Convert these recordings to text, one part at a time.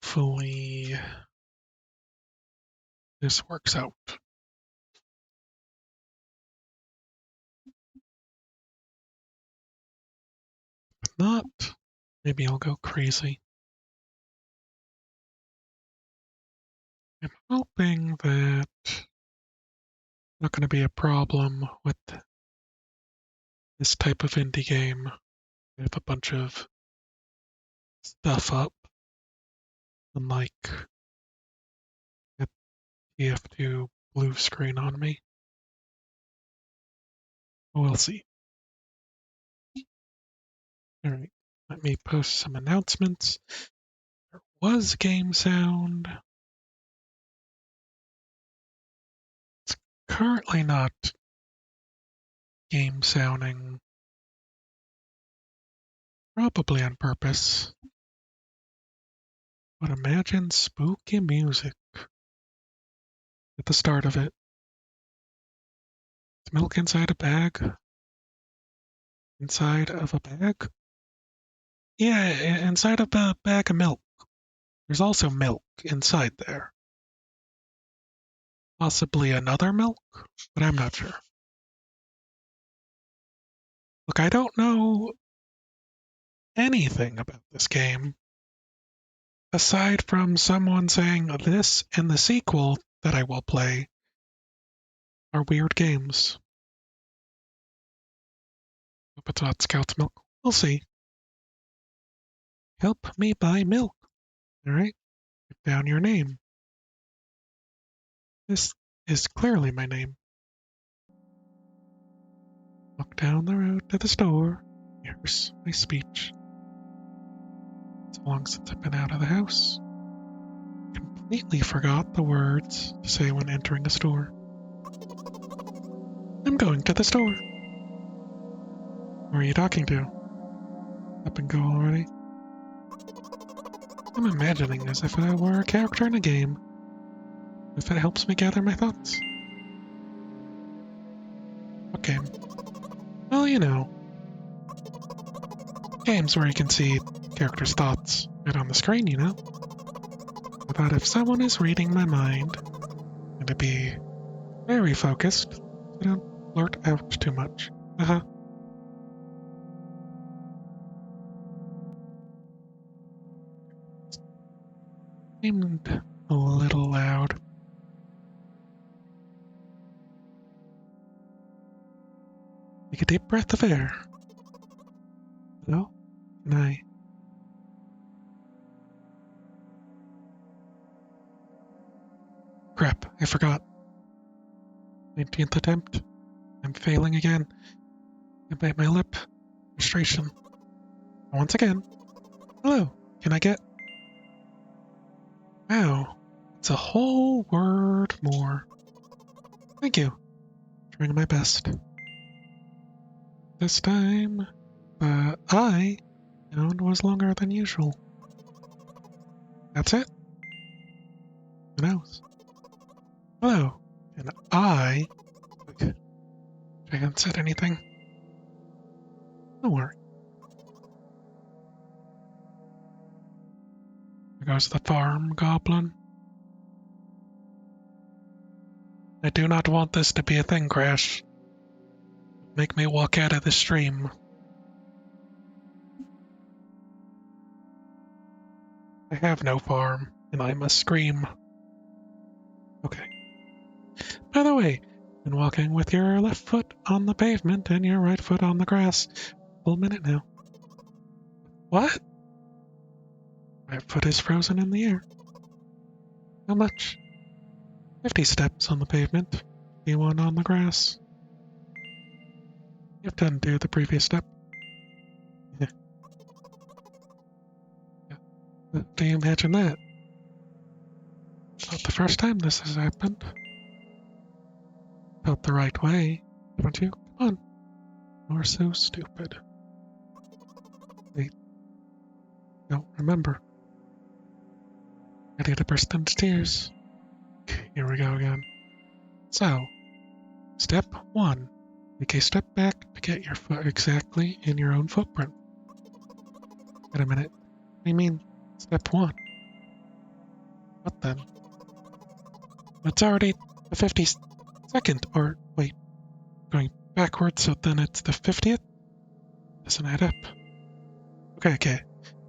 Hopefully this works out. If not, maybe I'll go crazy. I'm hoping that not going to be a problem with this type of indie game. I have a bunch of stuff up, unlike TF2 blue screen on me. We'll see. Alright, let me post some announcements. There was game sound. It's currently not game sounding. Probably on purpose. But imagine spooky music at the start of it. Is milk inside a bag? Inside of a bag? Yeah, inside of a bag of milk. There's also milk inside there. Possibly another milk, but I'm not sure. Look, I don't know anything about this game, aside from someone saying this and the sequel that I will play are weird games. Hope it's not Scout's Milk. We'll see. Help me buy milk. Alright? Write down your name. This is clearly my name. Walk down the road to the store. Here's my speech. It's long since I've been out of the house. Completely forgot the words to say when entering a store. I'm going to the store. Who are you talking to? Up and go already? I'm imagining as if I were a character in a game. If it helps me gather my thoughts. What game? Well, you know. Games where you can see characters' thoughts right on the screen, you know? I thought if someone is reading my mind, and to be very focused, so don't blurt out too much. Seemed a little loud. Take a deep breath of air. Hello? Can I? Crap, I forgot. 19th attempt. I'm failing again. I bite my lip. Frustration. Once again. Hello, can I get... Wow, it's a whole word more. Thank you. Trying my best. This time, the I sound was longer than usual. That's it? Who knows? Hello, and I haven't said anything. Don't worry. There goes the farm goblin. I do not want this to be a thing, Crash. Make me walk out of the stream. I have no farm, and I must scream. Okay. By the way, been walking with your left foot on the pavement and your right foot on the grass. Full minute now. What? My foot is frozen in the air. How much? 50 steps on the pavement, 51 on the grass. You have to undo the previous step. Yeah. Do you imagine that? Not the first time this has happened. Felt the right way, haven't you? Come on. You're so stupid. Wait. Don't remember. Ready to burst into tears. Here we go again. So, step 1. Take a step back to get your foot exactly in your own footprint. Wait a minute. What do you mean, step 1? What then? It's already the 52nd, or wait, going backwards, so then it's the 50th? Doesn't add up. Okay.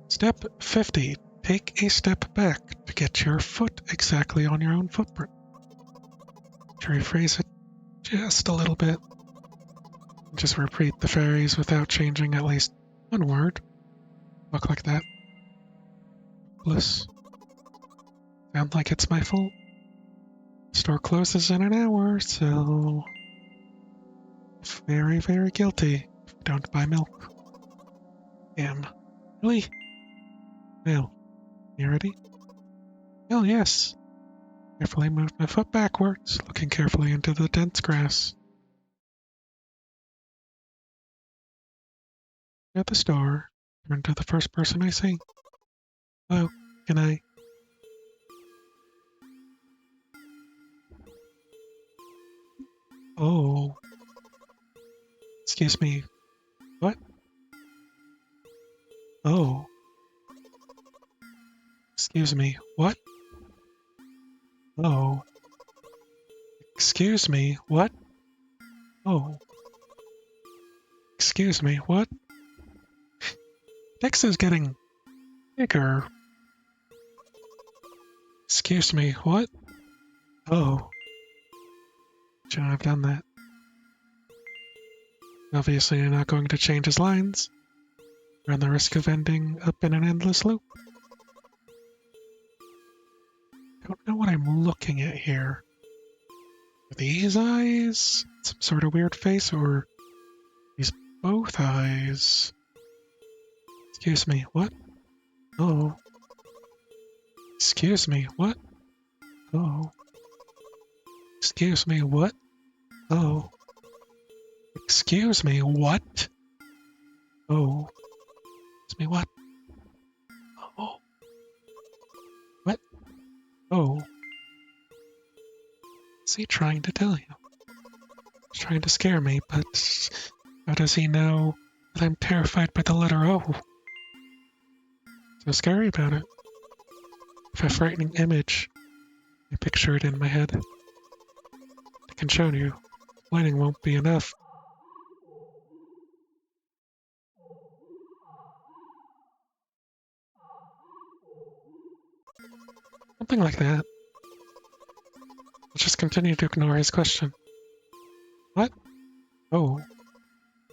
Step 50. Take a step back to get your foot exactly on your own footprint. To rephrase it just a little bit. Just repeat the phrase without changing at least one word. Walk like that. Bliss. Sound like it's my fault. Store closes in an hour, so very, very guilty if you don't buy milk. Damn. Really? Now, you ready? Hell yes. Carefully moved my foot backwards, looking carefully into the dense grass. At the store, turn to the first person I see. Hello, can I? Oh. Excuse me. What? Oh. Excuse me. What? Oh. Excuse me. What? Oh. Excuse me. What? Next is getting bigger. Excuse me. What? Oh. Shouldn't have done that. Obviously, you're not going to change his lines. Run the risk of ending up in an endless loop. Don't know what I'm looking at here. Are these eyes some sort of weird face, or these both eyes? Excuse me, what? Oh. Excuse me, what? Oh. Excuse me, what? Oh. Excuse me, what? Oh. Excuse me, what? Oh. What? Oh. What's he trying to tell you? He's trying to scare me, but how does he know that I'm terrified by the letter O? So scary about it. If a frightening image, I picture it in my head. I can show you. Explaining won't be enough. Something like that. I'll just continue to ignore his question. What? Oh.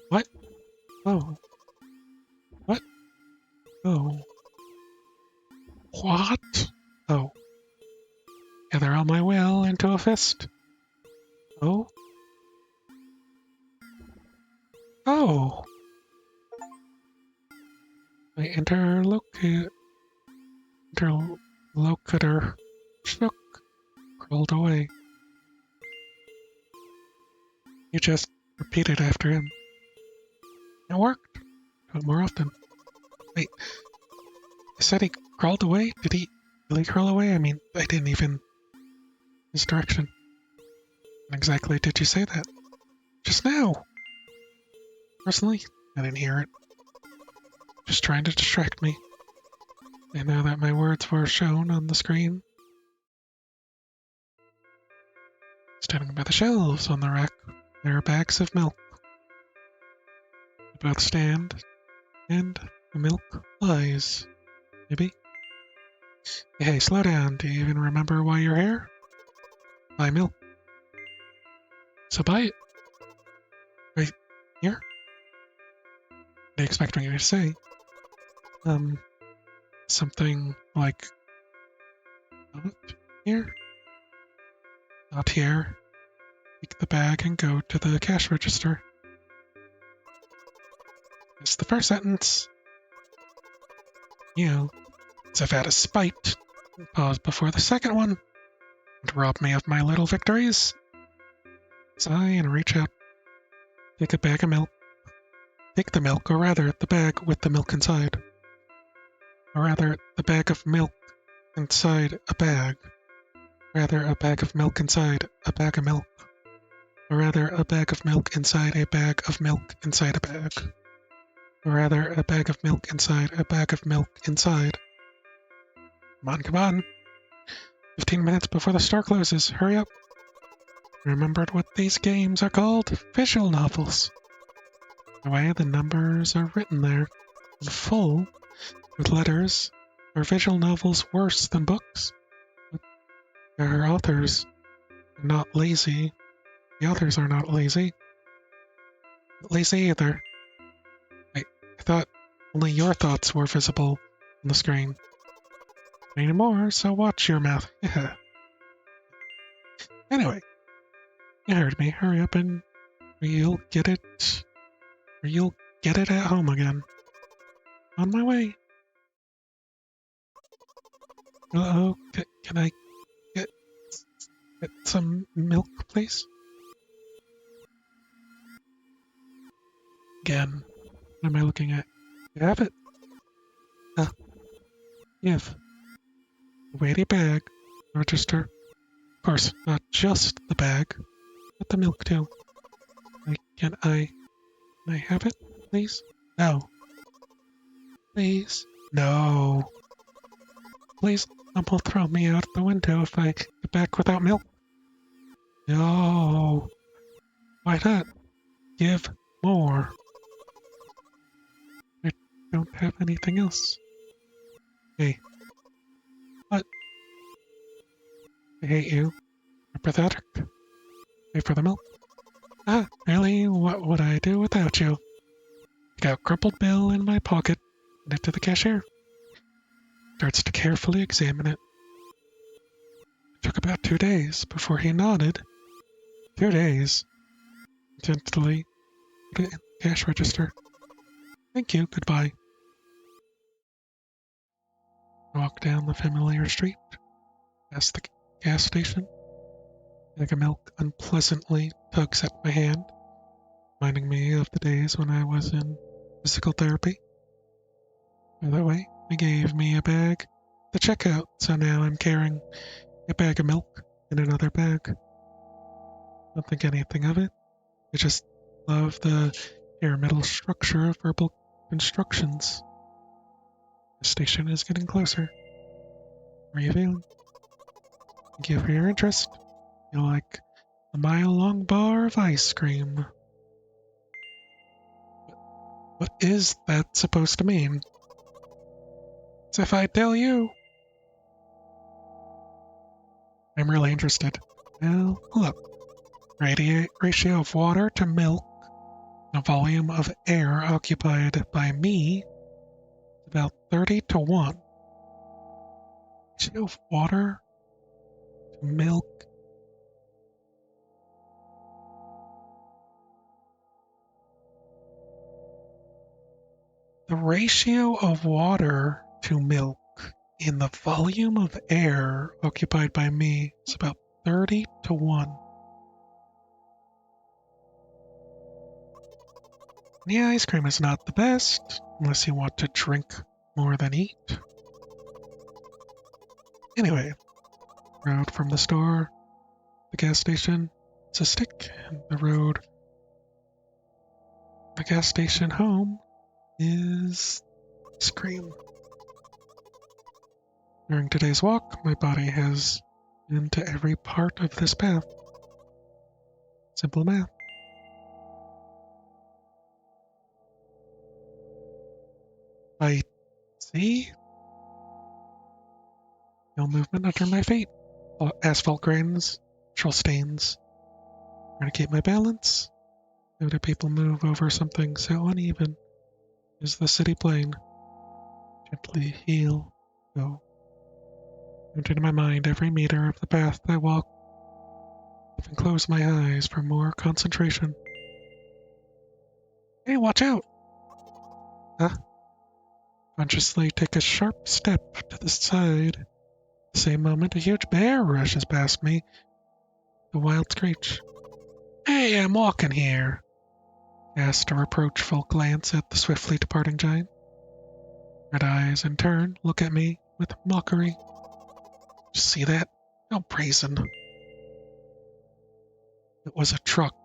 What? Oh. What? Oh. What? Oh. Gather all my will into a fist. Oh. Oh. My interlocutor shook, crawled away. You just repeated after him. It worked. Do it more often. Wait. I said he crawled away? Did he really crawl away? I mean, I didn't even... his direction. When exactly did you say that? Just now! Personally, I didn't hear it. Just trying to distract me. And now that my words were shown on the screen, standing by the shelves on the rack, there are bags of milk. They both stand, and the milk lies. Maybe? Hey, slow down. Do you even remember why you're here? Buy milk. So buy it. Right here? What do you expect me to say? Something like... not here? Not here. Take the bag and go to the cash register. It's the first sentence. You, as if out of spite, pause before the second one, and rob me of my little victories. Sigh and reach out. Take a bag of milk. Take the milk, or rather, the bag with the milk inside. Or rather, the bag of milk inside a bag. Rather, a bag of milk inside a bag of milk. Or rather, a bag of milk inside a bag of milk inside a bag. Or rather, a bag of milk inside a bag of milk inside. Come on, come on. 15 minutes before the store closes. Hurry up. Remembered what these games are called? Visual novels. The way the numbers are written there, in full, with letters, are visual novels worse than books? Their authors are not lazy. The authors are not lazy. Lazy either. Wait, I thought only your thoughts were visible on the screen. Not anymore, so watch your mouth. Yeah. Anyway, you heard me. Hurry up and you'll get it. Or you'll get it at home again. On my way. Hello, can I get some milk, please? Again, what am I looking at? You have it? Give. Weighty bag. Register. Of course, not just the bag, but the milk too. Can I have it, please? No. Please? No. Please, Mom will throw me out the window if I get back without milk. No. Why not? Give more. I don't have anything else. Hey. What? I hate you. You're pathetic. Pay for the milk. Ah, really? What would I do without you? Take out crumpled bill in my pocket, and it to the cashier. Starts to carefully examine it. It took about 2 days before he nodded. 2 days. Gently put it in the cash register. Thank you, goodbye. I walk down the familiar street, past the gas station. Bag of milk unpleasantly tugs at my hand, reminding me of the days when I was in physical therapy. By the way, they gave me a bag at the checkout, so now I'm carrying a bag of milk in another bag. Don't think anything of it. I just love the pyramidal structure of verbal constructions. The station is getting closer. How are you feeling? Thank you for your interest. You like a mile-long bar of ice cream. What is that supposed to mean? As if I tell you. I'm really interested. Well, look. Ratio of water to milk, the volume of air occupied by me, is about 30 to 1. Ratio of water to milk. The ratio of water to milk in the volume of air occupied by me is about 30 to 1. The ice cream is not the best, unless you want to drink more than eat. Anyway, road from the store, the gas station, it's a stick, and the road, the gas station home, is ice cream. During today's walk, my body has been to every part of this path. Simple math. I see no movement under my feet. Asphalt grains, natural stains. Trying to keep my balance. How do people move over something so uneven as the city plain? Gently heel, go. Into my mind every meter of the path I walk. Even close my eyes for more concentration. Hey, watch out! Huh? Consciously take a sharp step to the side. At the same moment, a huge bear rushes past me. The wild screech. Hey, I'm walking here. Cast a reproachful glance at the swiftly departing giant. Red eyes, in turn, look at me with mockery. See that? How brazen. It was a truck.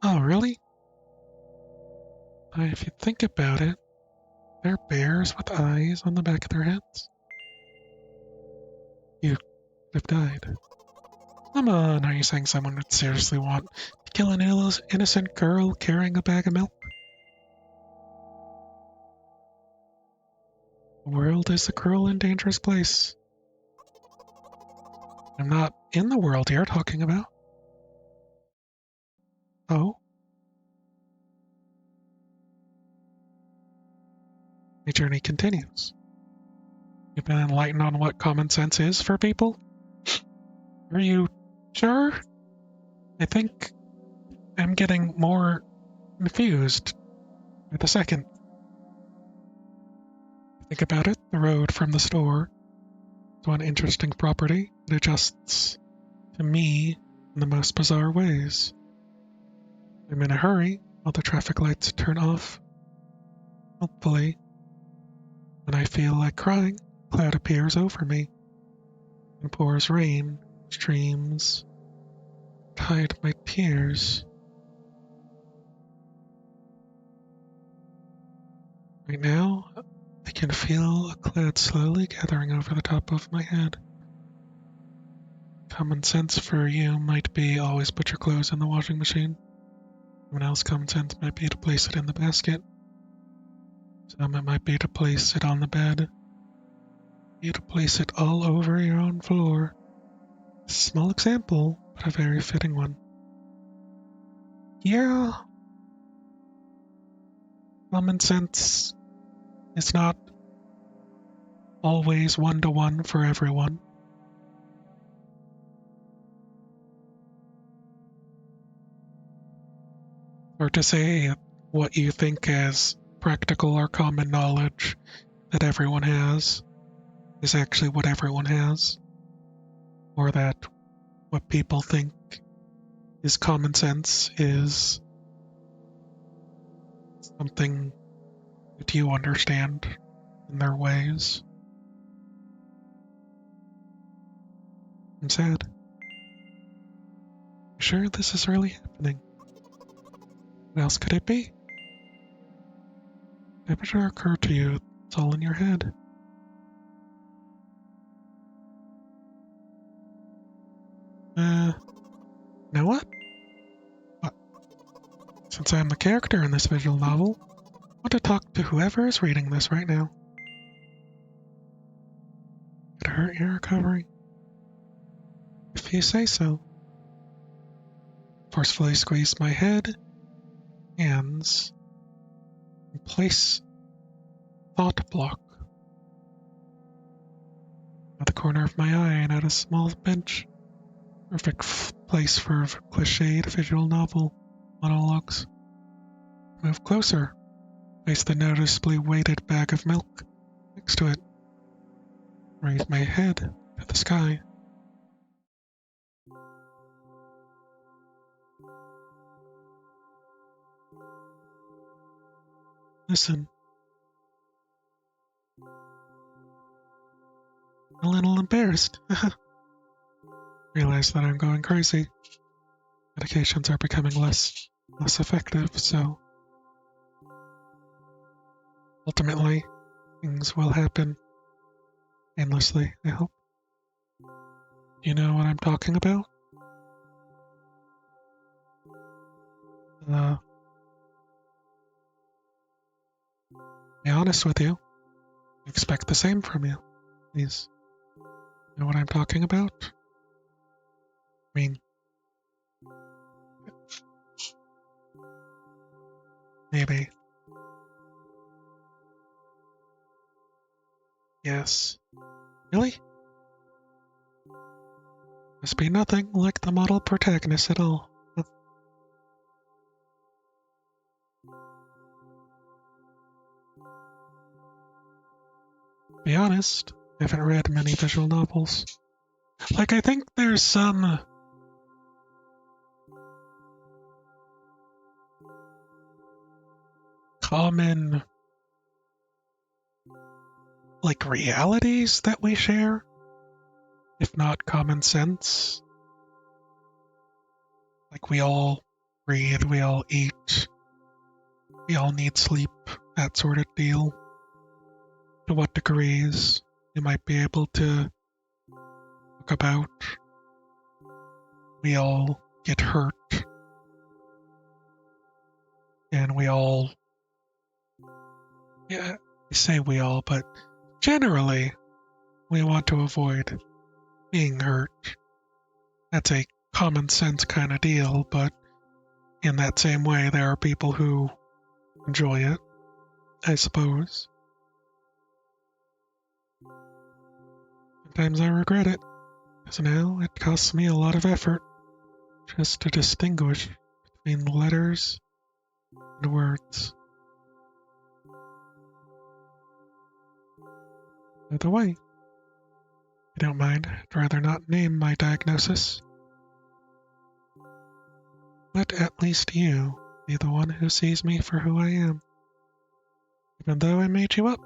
Oh, really? If you think about it, they're bears with eyes on the back of their heads. have died. Come on, are you saying someone would seriously want to kill an innocent girl carrying a bag of milk? The world is a cruel and dangerous place. I'm not in the world you're talking about. Oh? The journey continues. You've been enlightened on what common sense is for people? Are you sure? I think I'm getting more confused by the second. Think about it, the road from the store is one interesting property. It adjusts to me in the most bizarre ways. I'm in a hurry while the traffic lights turn off. Hopefully, when I feel like crying, a cloud appears over me and pours rain, streams, to hide my tears. Right now, I can feel a cloud slowly gathering over the top of my head. Common sense for you might be always put your clothes in the washing machine. Someone else common sense might be to place it in the basket. Some it might be to place it on the bed. You to place it all over your own floor. A small example, but a very fitting one. Yeah. Common sense is not always one-to-one for everyone. Or to say what you think as practical or common knowledge that everyone has is actually what everyone has. Or that what people think is common sense is something that you understand in their ways. I'm sad. You sure this is really happening? What else could it be? Never should occur to you it's all in your head. Know what? Since I'm the character in this visual novel, I want to talk to whoever is reading this right now. Could it hurt your recovery? If you say so. Forcefully squeeze my head, hands, and place thought block at the corner of my eye and at a small bench. Perfect place for cliched visual novel monologues. Move closer. Place the noticeably weighted bag of milk next to it. Raise my head to the sky. Listen. A little embarrassed. Realize that I'm going crazy. Medications are becoming less effective, so ultimately things will happen painlessly, I hope. You know what I'm talking about? Be honest with you. I expect the same from you. Please. You know what I'm talking about? I mean, maybe. Yes. Really? Must be nothing like the model protagonist at all. Be honest, I haven't read many visual novels. Like, I think there's some common, like, realities that we share, if not common sense. Like, we all breathe, we all eat, we all need sleep, that sort of deal. To what degrees you might be able to talk about. We all get hurt. And we all... Yeah, I say we all, but generally, we want to avoid being hurt. That's a common sense kind of deal, but in that same way, there are people who enjoy it, I suppose. Sometimes I regret it, because now it costs me a lot of effort just to distinguish between the letters and words. By the way, if you don't mind, I'd rather not name my diagnosis. Let at least you be the one who sees me for who I am. Even though I made you up,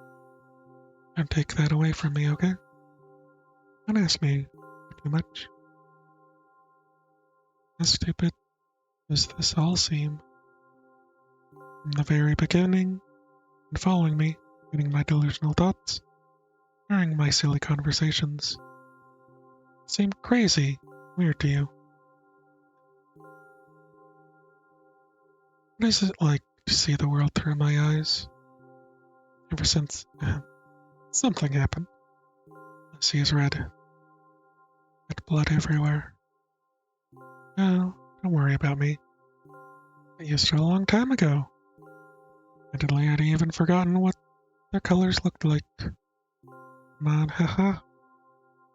don't take that away from me, okay? Don't ask me too much. How stupid does this all seem? From the very beginning, and following me, reading my delusional thoughts, hearing my silly conversations, seem crazy, weird to you. What is it like to see the world through my eyes? Ever since something happened. The sea is red. Red blood everywhere. No, don't worry about me. I used to a long time ago. Admittedly, I'd even forgotten what their colors looked like. Come on, haha.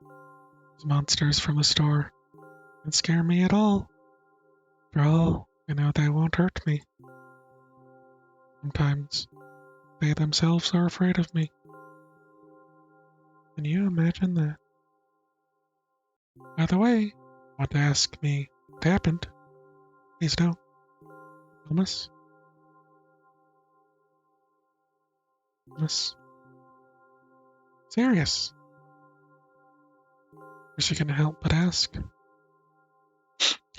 Those monsters from the store don't scare me at all. After all, I know they won't hurt me. Sometimes they themselves are afraid of me. Can you imagine that? By the way, want to ask me what happened? Please don't. Promise? Promise? Serious? Is she gonna help but ask?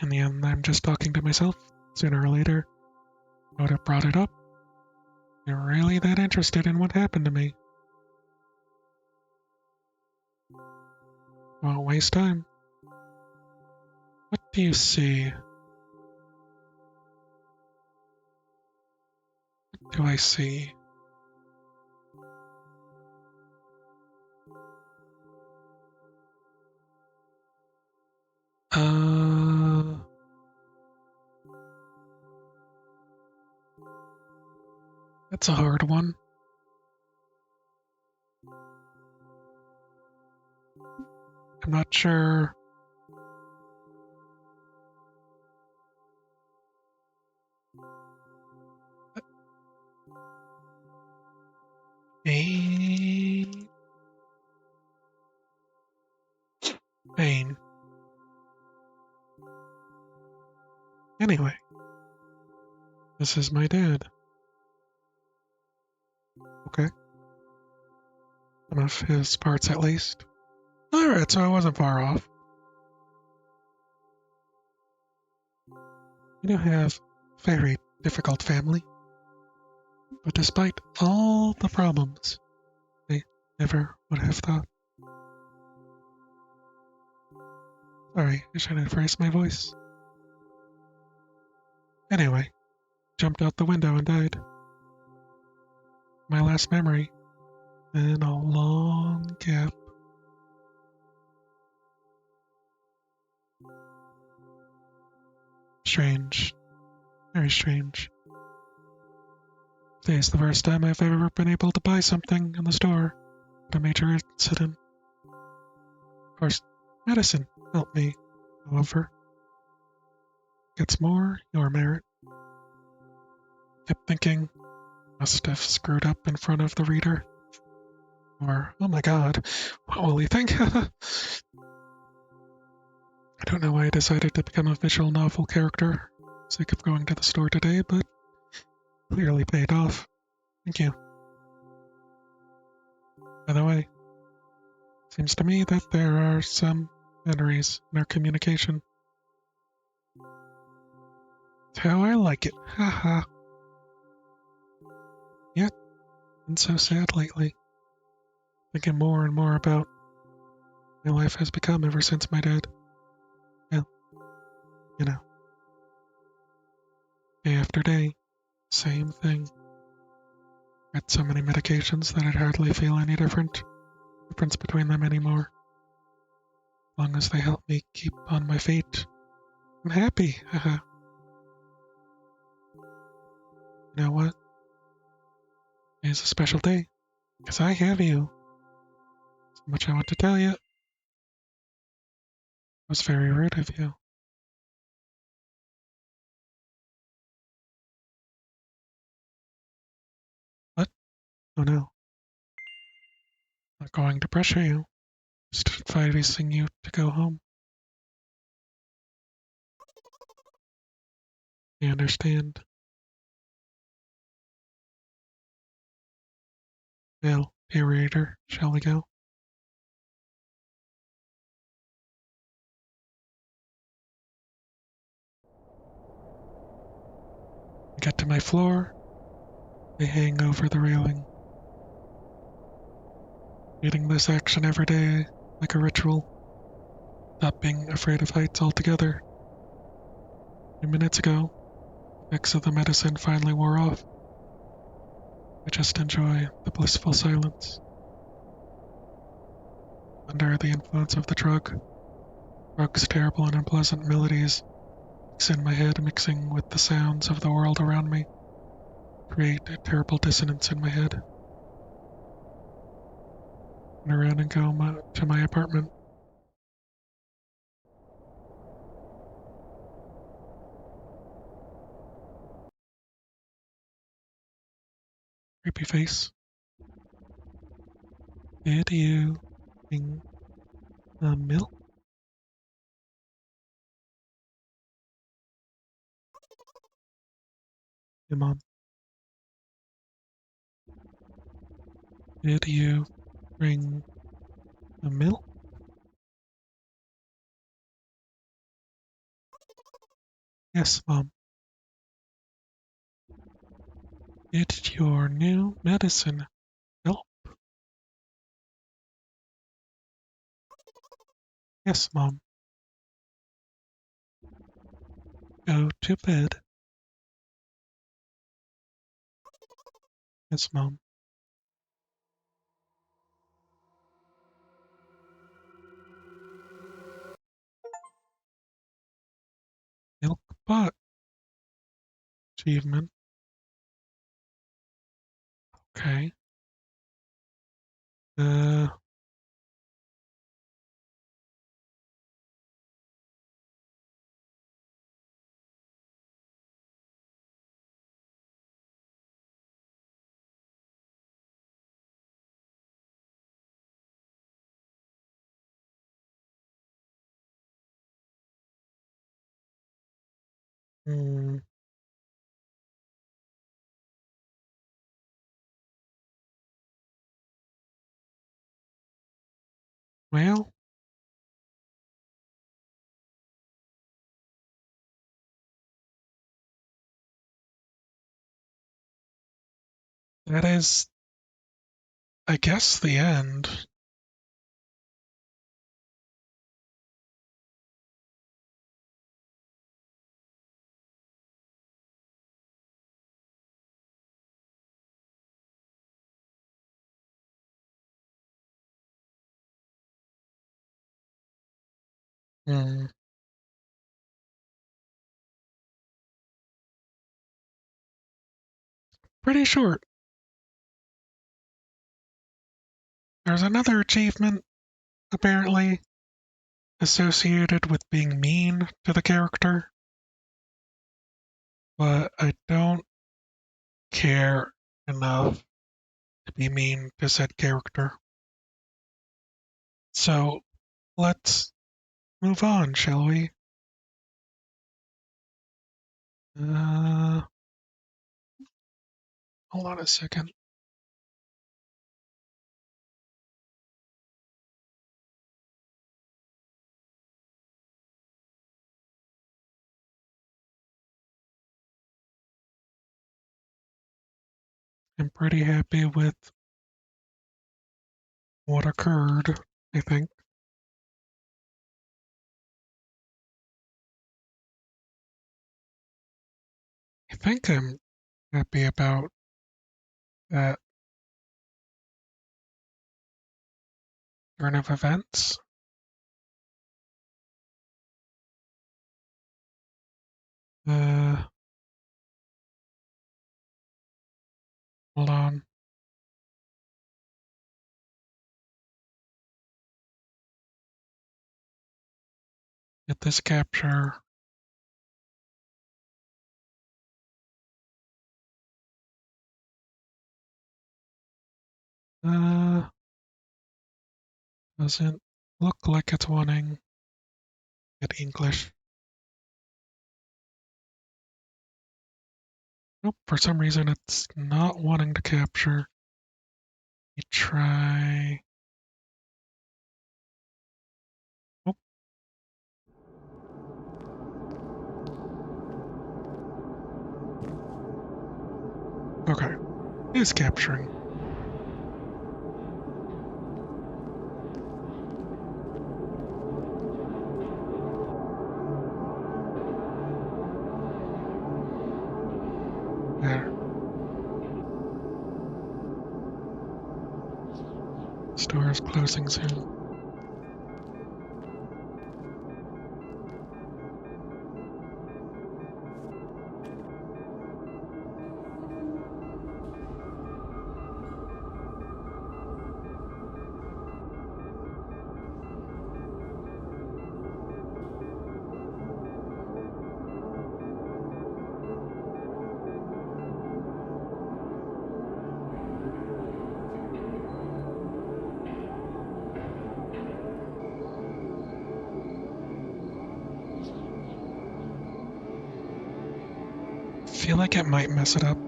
In the end, I'm just talking to myself. Sooner or later, I would have brought it up. You're really that interested in what happened to me. Won't waste time. What do you see? What do I see? That's a hard one. I'm not sure. Pain. Pain. Anyway, this is my dad. Okay. Some of his parts at least. Alright, so I wasn't far off. You do have a very difficult family. But despite all the problems, I never would have thought. Sorry, I should have raised my voice. Anyway, jumped out the window and died. My last memory, in a long gap. Strange. Very strange. Today's the first time I've ever been able to buy something in the store at a major incident. Of course, medicine helped me, however. Gets more your merit. Kept thinking, must have screwed up in front of the reader. Or, oh my god, what will he think? I don't know why I decided to become a visual novel character. Sick of going to the store today, but clearly paid off. Thank you. By the way, seems to me that there are some memories in our communication. It's how I like it. Haha. Yet, been so sad lately. Thinking more and more about my life has become ever since my dad. Well, you know, day after day, same thing. Got so many medications that I'd hardly feel any difference between them anymore. As long as they help me keep on my feet, I'm happy. Haha. You know what? It's a special day, because I have you. So much I want to tell you. It was very rude of you. What? Oh no. Not going to pressure you. Just advising you to go home. I understand. Well, dear reader, shall we go? I get to my floor. I hang over the railing. Reading this action every day, like a ritual. Stop being afraid of heights altogether. A few minutes ago, the effects of the medicine finally wore off. I just enjoy the blissful silence. Under the influence of the drug's terrible and unpleasant melodies mix in my head, mixing with the sounds of the world around me, create a terrible dissonance in my head. Turn around and go to my apartment. Creepy face. Did you bring the milk? Hey, Mom. Did you bring the milk? Yes, Mom. Did your new medicine help? Yes, Mom. Go to bed. Yes, Mom. Milk bot achievement. Okay. Uh, hmm. Well, that is, I guess, the end. Hmm. Pretty short. There's another achievement, apparently, associated with being mean to the character, but I don't care enough to be mean to said character. So let's move on, shall we? Uh, Hold on a second. I'm pretty happy with what occurred, I think. I think I'm happy about that turn of events. Hold on. Get this capture. Doesn't look like it's wanting get English. Nope, for some reason it's not wanting to capture. You try. Nope. Okay. It is capturing. There. Store is closing soon. Feel like it might mess it up.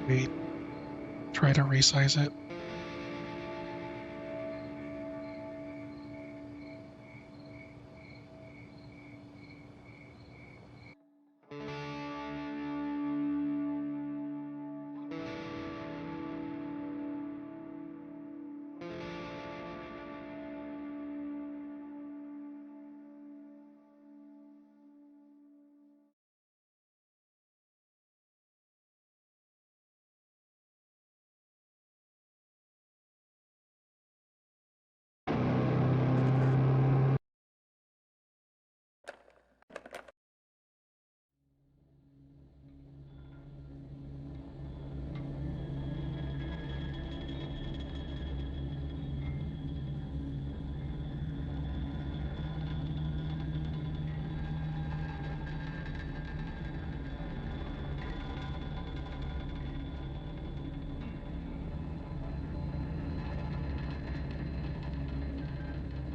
We try to resize it.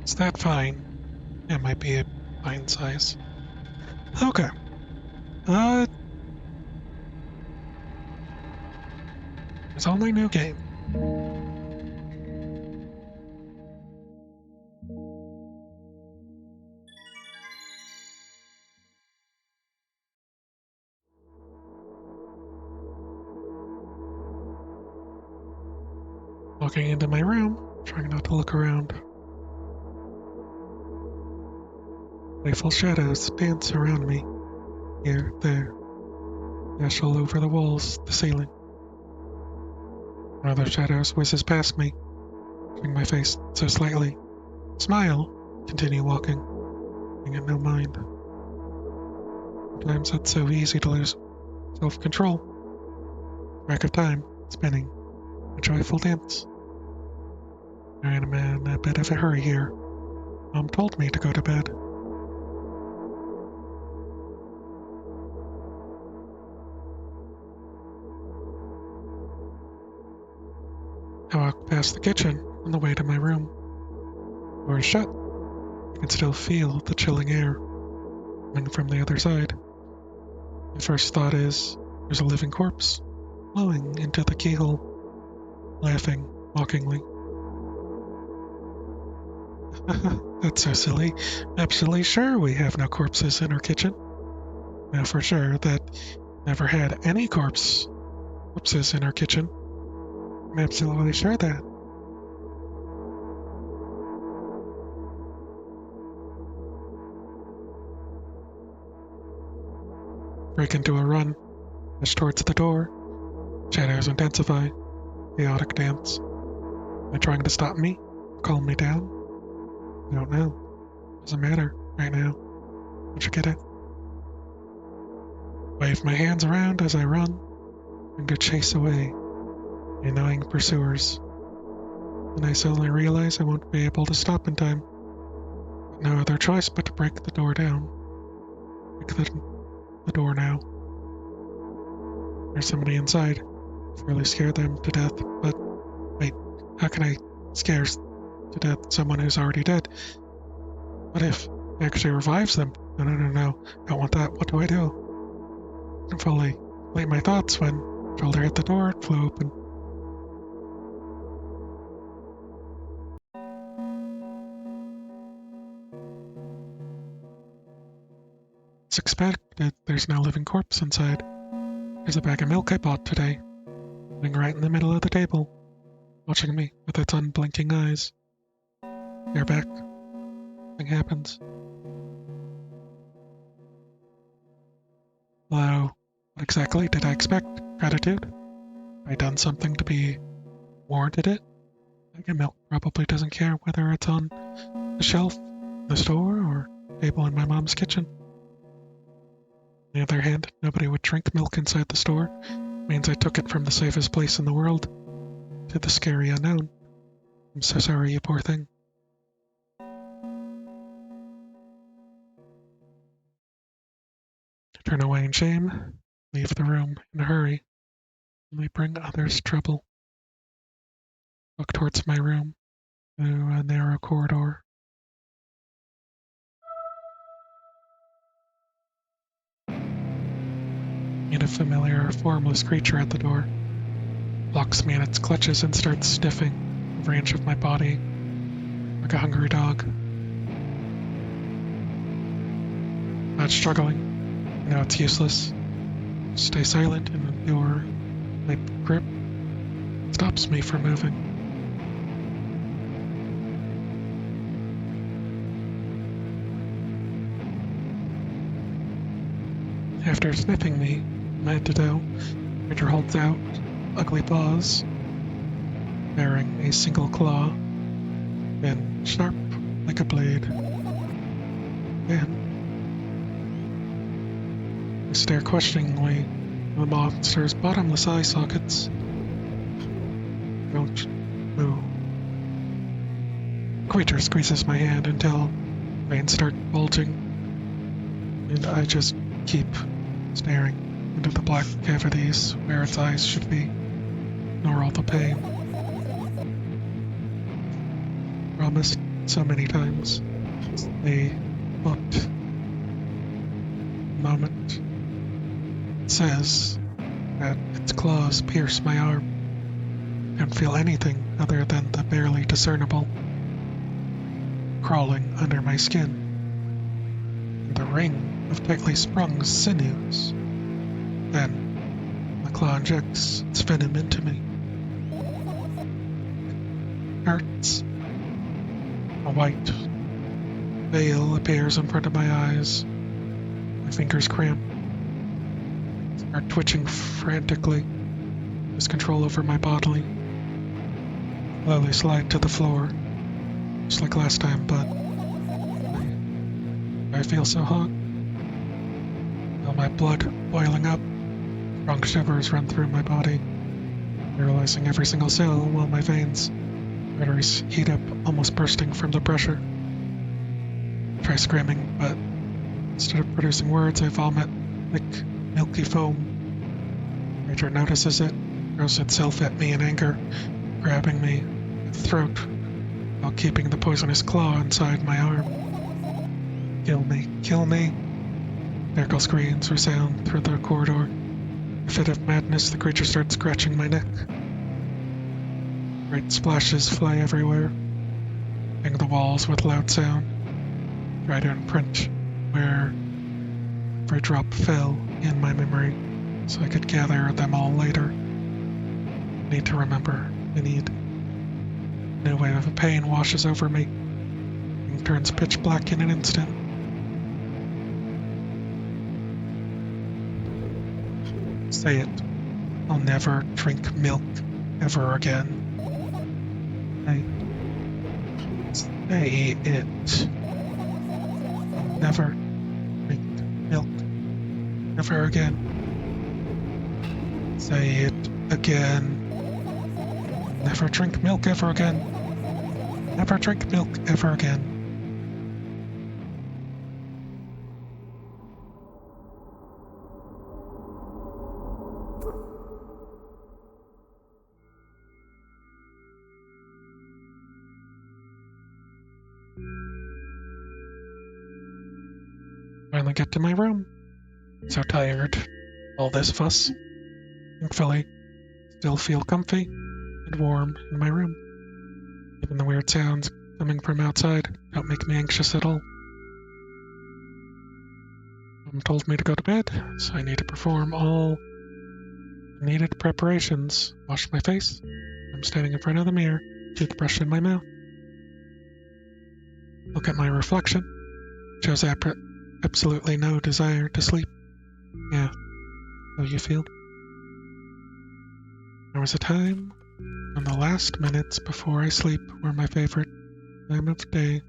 Is that fine? It might be a fine size. Okay. It's only new game. Walking into my room, trying not to look around. Playful shadows dance around me. Here, there, dash all over the walls, the ceiling. Another shadow whizzes past me, turning my face so slightly. Smile, continue walking, paying it no mind. Sometimes it's so easy to lose self-control. Track of time, spinning, a joyful dance. I am in a bit of a hurry here. Mom told me to go to bed. I walk past the kitchen on the way to my room. Door is shut. I can still feel the chilling air coming from the other side. My first thought is, there's a living corpse, blowing into the keyhole, laughing mockingly. That's so silly. Absolutely sure we have no corpses in our kitchen. Know for sure that never had any corpses in our kitchen. I'm absolutely sure that. break into a run, rush towards the door. Shadows intensify. Chaotic dance. Am I trying to stop me? Calm me down? I don't know. Doesn't matter right now. Don't you get it? Wave my hands around as I run and go chase away the annoying pursuers. And I suddenly realize I won't be able to stop in time. But no other choice but to break the door down. Break the door now. There's somebody inside. I've really scared them to death, but wait, how can I scare to death someone who's already dead? What if it actually revives them? No. Don't want that. What do I do? I didn't fully complete my thoughts when shoulder hit the door, it flew open. As expected, there's no living corpse inside. There's a bag of milk I bought today, sitting right in the middle of the table, watching me with its unblinking eyes. They're back. Nothing happens. Hello. What exactly did I expect? Gratitude? Have I done something to be warranted it? Bag of milk probably doesn't care whether it's on the shelf in the store or table in my mom's kitchen. On the other hand, nobody would drink milk inside the store. It means I took it from the safest place in the world to the scary unknown. I'm so sorry, you poor thing. I turn away in shame, leave the room in a hurry, only bring others trouble. Walk towards my room, through a narrow corridor. Meet a familiar, formless creature at the door. Locks me in its clutches and starts sniffing every inch of my body like a hungry dog. Not struggling. I know it's useless. Stay silent and endure. My grip stops me from moving. After sniffing me from head to toe, Creature holds out ugly paws, bearing a single claw, and sharp like a blade. And I stare questioningly at the monster's bottomless eye sockets. Don't move. The creature squeezes my hand until veins start bulging, and I just keep staring into the black cavities where its eyes should be, nor all the pain. Promised so many times. They looked. Moment. It says that its claws pierce my arm. I don't feel anything other than the barely discernible crawling under my skin, and the ring of tightly sprung sinews. Then, the claw injects its venom into me. It hurts. A white veil appears in front of my eyes. My fingers cramp. Start twitching frantically. Lose control over my body. Slowly slide to the floor. Just like last time, but I feel so hot. Feel my blood boiling up. Strong shivers run through my body, paralyzing every single cell while my veins, arteries heat up, almost bursting from the pressure. I try screaming, but instead of producing words, I vomit like milky foam. Creature notices it, throws itself at me in anger, grabbing me at the throat while keeping the poisonous claw inside my arm. Kill me, kill me. Miracle screams resound through the corridor. In a fit of madness, the creature starts scratching my neck. Bright splashes fly everywhere, hitting the walls with loud sound. Try to imprint where every drop fell in my memory, so I could gather them all later. I need to remember. I need. A new wave of pain washes over me, and turns pitch black in an instant. Say it. I'll never drink milk ever again. Say it. I'll never drink milk ever again. Say it again. Never drink milk ever again. Never drink milk ever again. Finally get to my room. So tired. All this fuss. Thankfully, still feel comfy and warm in my room. Even the weird sounds coming from outside don't make me anxious at all. Mom told me to go to bed, so I need to perform all needed preparations. Wash my face. I'm standing in front of the mirror, toothbrush in my mouth. Look at my reflection. Shows absolutely no desire to sleep. Yeah, how you feel? There was a time when the last minutes before I sleep were my favorite time of day.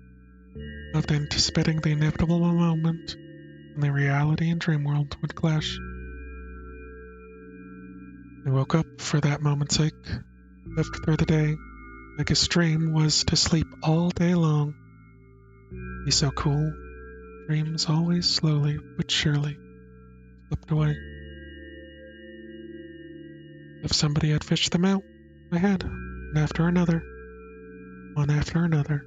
Loved anticipating the inevitable moment when the reality and dream world would clash. I woke up for that moment's sake, lived through the day, like his dream was to sleep all day long. Be so cool. Dreams always slowly but surely slipped away. If somebody had fished them out, I had, one after another, one after another.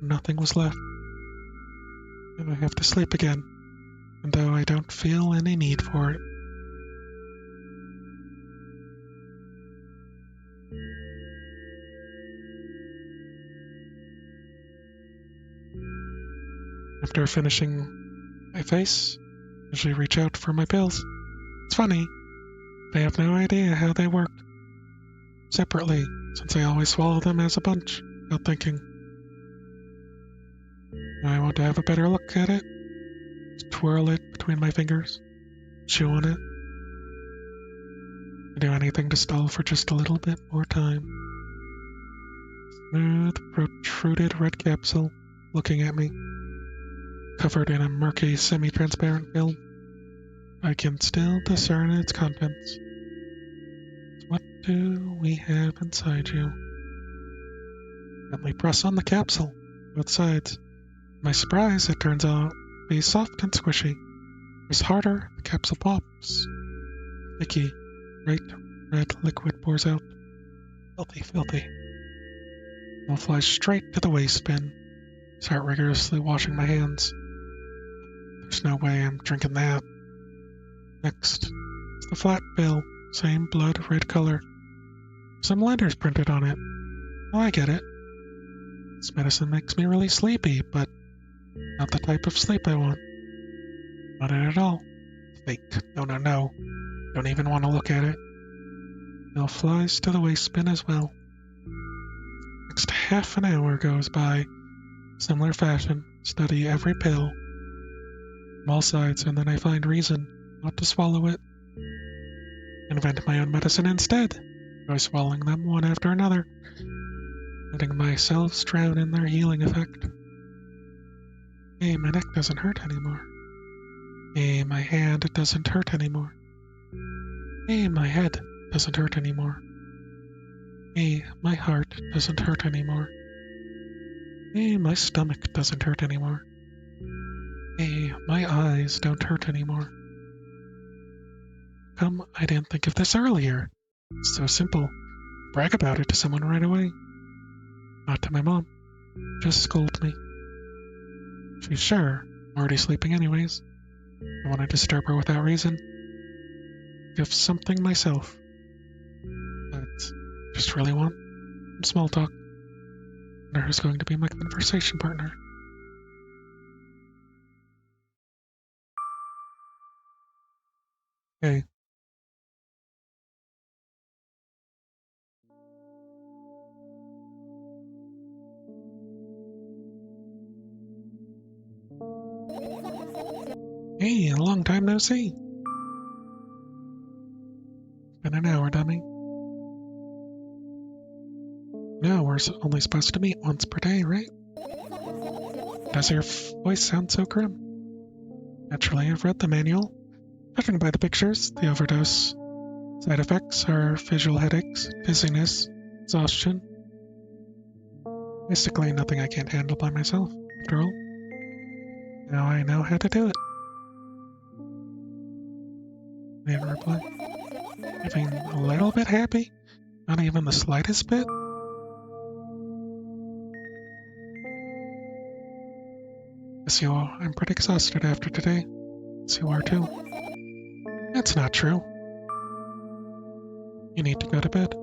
Nothing was left. And I have to sleep again, and though I don't feel any need for it. After finishing my face, I usually reach out for my pills. It's funny, but I have no idea how they work. Separately, since I always swallow them as a bunch, without thinking. I want to have a better look at it. Just twirl it between my fingers, chew on it. I do anything to stall for just a little bit more time. Smooth, protruded red capsule looking at me, covered in a murky, semi-transparent film. I can still discern its contents. What do we have inside you? Gently press on the capsule, both sides. To my surprise, it turns out to be soft and squishy. It's harder, the capsule pops. Sticky, bright red liquid pours out. Filthy, filthy. I'll fly straight to the waste bin. Start rigorously washing my hands. There's no way I'm drinking that. Next, it's the flat bill, same blood red color. Some letters printed on it. Oh, I get it. This medicine makes me really sleepy, but not the type of sleep I want. Not it at all. Fake. No, no, no. Don't even want to look at it. Bill flies to the waste bin as well. Next half an hour goes by. Similar fashion. Study every pill. From all sides, and then I find reason not to swallow it. Invent my own medicine instead. By swallowing them one after another. Letting myself drown in their healing effect. Hey, my neck doesn't hurt anymore. Hey, my hand doesn't hurt anymore. Hey, my head doesn't hurt anymore. Hey, my heart doesn't hurt anymore. Hey, my stomach doesn't hurt anymore. Hey, my eyes don't hurt anymore. Come, I didn't think of this earlier. It's so simple. Brag about it to someone right away. Not to my mom. Just scold me. She's sure. I'm already sleeping anyways. I want to disturb her without reason. Give something myself. But just really want some small talk. Wonder who's going to be my conversation partner. Hey. Hey, a long time no see. Been an hour, dummy. No, we're only supposed to meet once per day, right? Does your voice sound so grim? Naturally, I've read the manual. Judging by the pictures, the overdose side effects are visual headaches, dizziness, exhaustion. Basically, nothing I can't handle by myself, after all. Now I know how to do it. I didn't reply. Feeling a little bit happy? Not even the slightest bit? Guess you are. I'm pretty exhausted after today. Guess you are too. That's not true. You need to go to bed.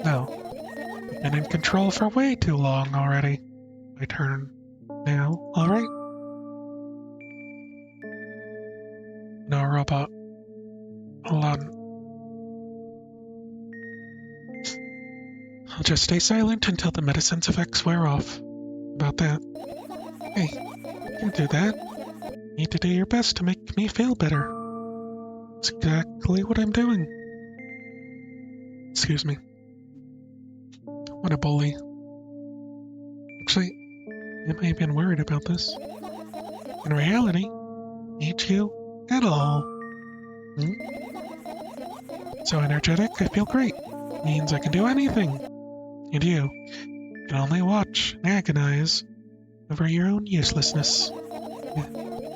No. I've been in control for way too long already. My turn now, alright? No, robot. Hold on. I'll just stay silent until the medicine's effects wear off. About that. Hey, you can do that. You need to do your best to make me feel better. That's exactly what I'm doing. Excuse me. What a bully. Actually, I may have been worried about this. In reality, ain't you at all. So energetic, I feel great. Means I can do anything. And you can only watch and agonize over your own uselessness.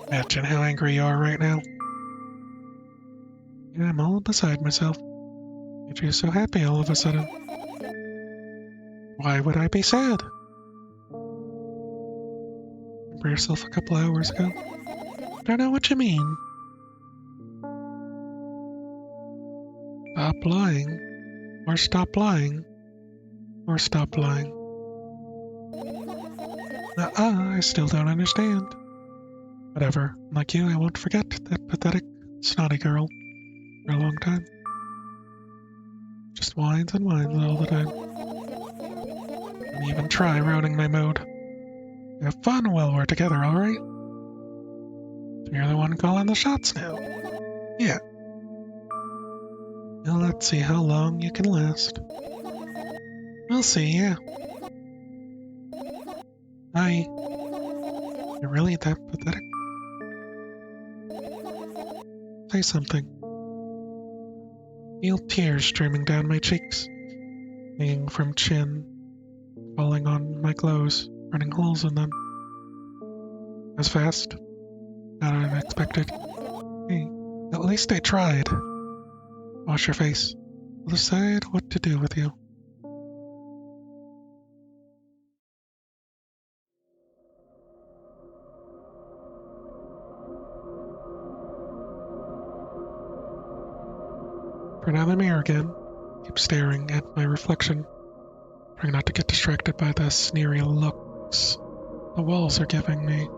Imagine how angry you are right now. Yeah, I'm all beside myself. Made you so happy all of a sudden. Why would I be sad? Remember yourself a couple hours ago? Don't know what you mean. Stop lying. Or stop lying. Or stop lying. I still don't understand. Whatever. Like you, I won't forget that pathetic, snotty girl for a long time. Just whines and whines all the time. Don't even try ruining my mood. Have fun while we're together, alright? So you're the one calling the shots now. Yeah. Now let's see how long you can last. We'll see, yeah. You're really that pathetic? Say something. Feel tears streaming down my cheeks, hanging from chin, falling on my clothes, running holes in them. As fast? Not unexpected. Hey, at least I tried. Wash your face. We'll decide what to do with you. Turn on the mirror again. Keep staring at my reflection, trying not to get distracted by the sneery looks the walls are giving me.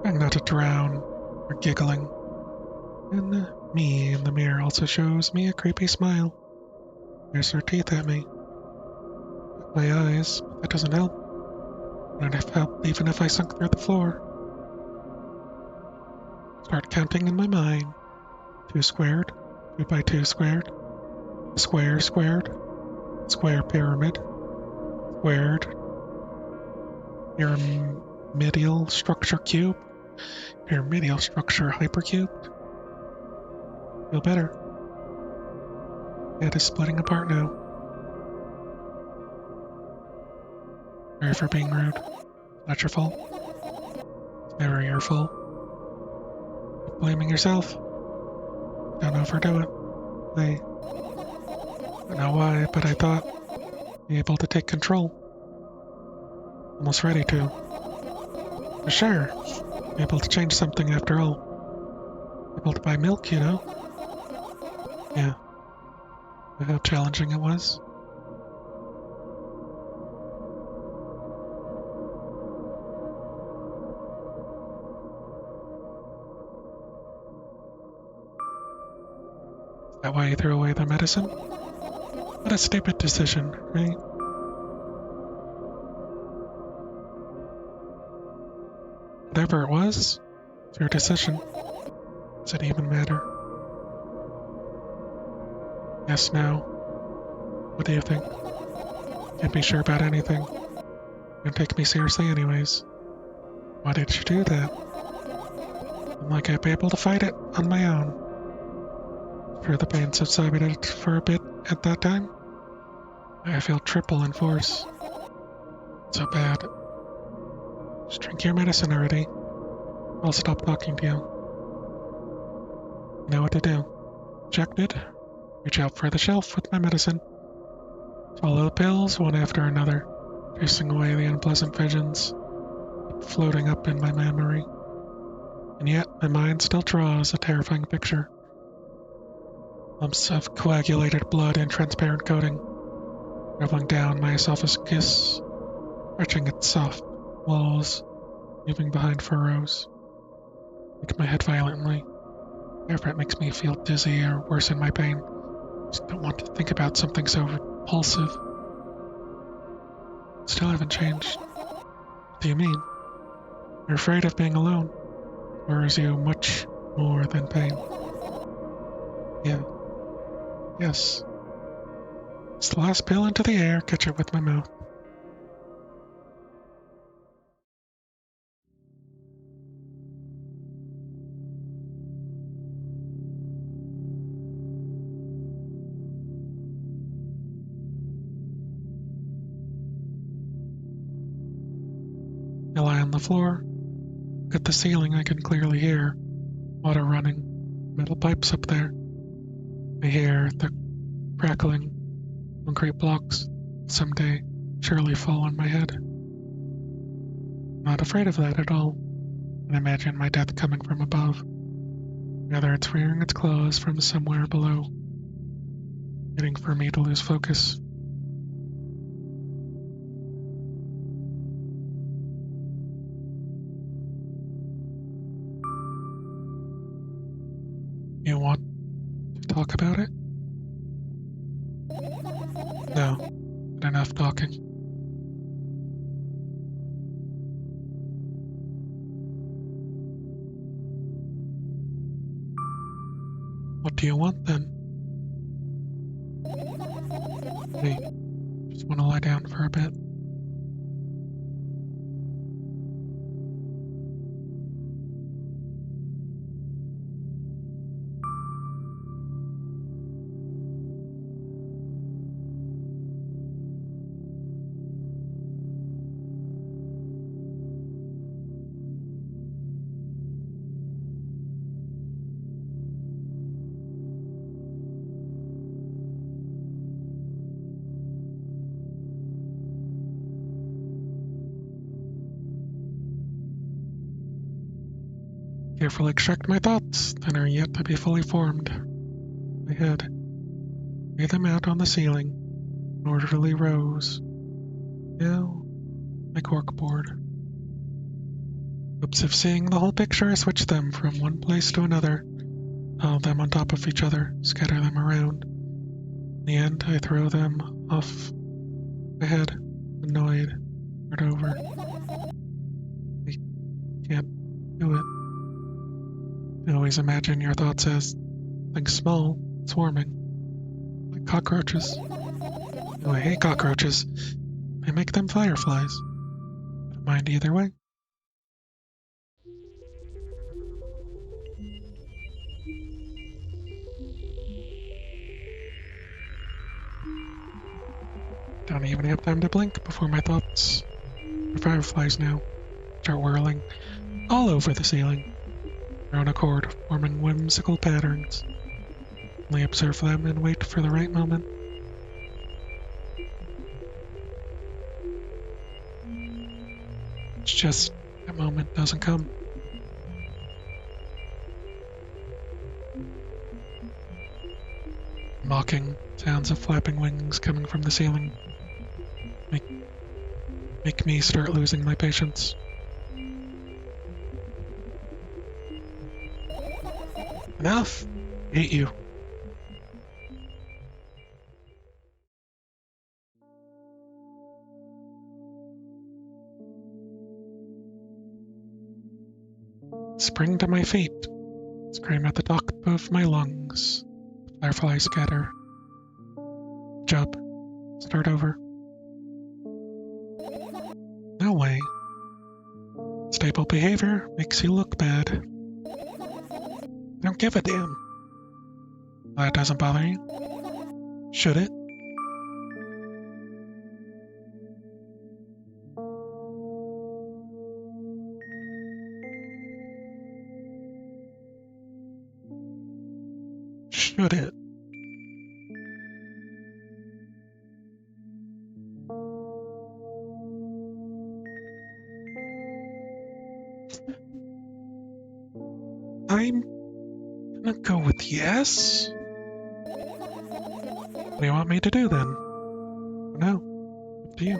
Trying not to drown or giggling. And me in the mirror also shows me a creepy smile. There's her teeth at me. My eyes, but that doesn't help. Wouldn't have helped even if I sunk through the floor. Start counting in my mind. 2 squared, 2 by 2 squared, square squared, square pyramid, squared, pyramidal structure cube, pyramidal structure hypercubed. Feel better. Head is splitting apart now. Sorry for being rude. Not your fault. It's never your fault. Keep blaming yourself. Don't overdo it. I don't know why, but I thought I'd be able to take control. Almost ready to. For sure. Be able to change something after all. Able to buy milk, you know? Yeah. How challenging it was. Is that why you threw away the medicine? What a stupid decision, right? Whatever it was, it's your decision. Does it even matter? Yes, no. What do you think? Can't be sure about anything. Don't take me seriously anyways. Why did you do that? I'm like I'd be able to fight it on my own. Sure, the pain subsided for a bit at that time. I feel triple in force. So bad. Just drink your medicine already. I'll stop talking to you. You know what to do. Ejected. Reach out for the shelf with my medicine. Swallow the pills one after another, chasing away the unpleasant visions floating up in my memory. And yet, my mind still draws a terrifying picture. Lumps of coagulated blood in transparent coating, traveling down my esophagus, stretching its soft walls, moving behind furrows. Make my head violently. Whenever it makes me feel dizzy or worsen my pain. I just don't want to think about something so repulsive. Still haven't changed. What do you mean? You're afraid of being alone. Worries you much more than pain. Yeah. Yes. It's the last pill into the air, catch it with my mouth. I lie on the floor. Look at the ceiling, I can clearly hear water running. Metal pipes up there. I hear the crackling concrete blocks someday surely fall on my head. I'm not afraid of that at all. I imagine my death coming from above. Rather, it's rearing its claws from somewhere below, waiting for me to lose focus. You want to talk about it? No, not enough talking. What do you want then? I just want to lie down for a bit. Carefully extract my thoughts that are yet to be fully formed. My head. Lay them out on the ceiling in orderly rows. Now, my corkboard. Hopes of seeing the whole picture, I switch them from one place to another, pile them on top of each other, scatter them around. In the end, I throw them off my head, annoyed, start over. I can't do it. You always imagine your thoughts as things small, swarming, like cockroaches. Oh, I hate cockroaches. I make them fireflies. Don't mind either way. Don't even have time to blink before my thoughts are fireflies now. Start whirling all over the ceiling, their own accord, forming whimsical patterns. Only observe them and wait for the right moment. It's just that moment doesn't come. Mocking sounds of flapping wings coming from the ceiling make me start losing my patience. Enough! Hate you. Spring to my feet. Scream at the top of my lungs. Fireflies scatter. job. Start over. No way. Stable behavior makes you look bad. Don't give a damn. That doesn't bother you? Should it? Should it? I'm gonna go with yes. What do you want me to do then? No, up to you.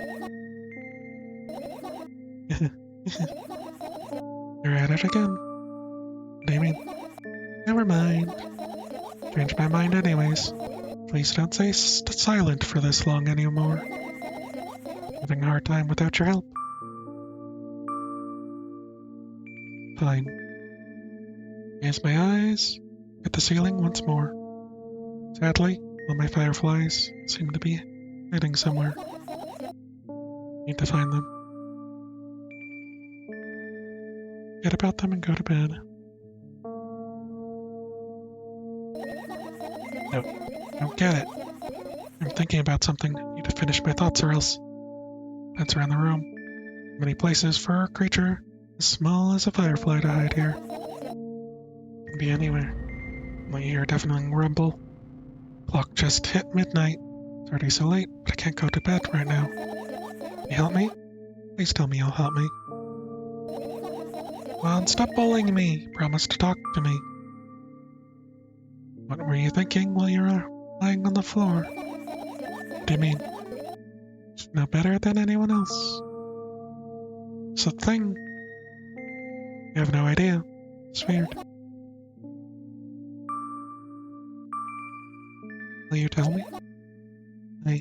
You're at it again. What do you mean? Never mind. Change my mind anyways. Please don't stay silent for this long anymore. Having a hard time without your help. Fine. Raise my eyes at the ceiling once more. Sadly, all my fireflies seem to be hiding somewhere. Need to find them. Forget about them and go to bed. No, don't get it. I'm thinking about something. Need to finish my thoughts or else. That's around the room. Many places for a creature as small as a firefly to hide here. Can be anywhere. My ear deafening rumble. Clock just hit midnight. It's already so late, but I can't go to bed right now. Can you help me? Please tell me you'll help me. Come on, stop bullying me. Promise to talk to me. What were you thinking while you were lying on the floor? What do you mean? No better than anyone else. It's a thing. You have no idea. It's weird. Will you tell me? I...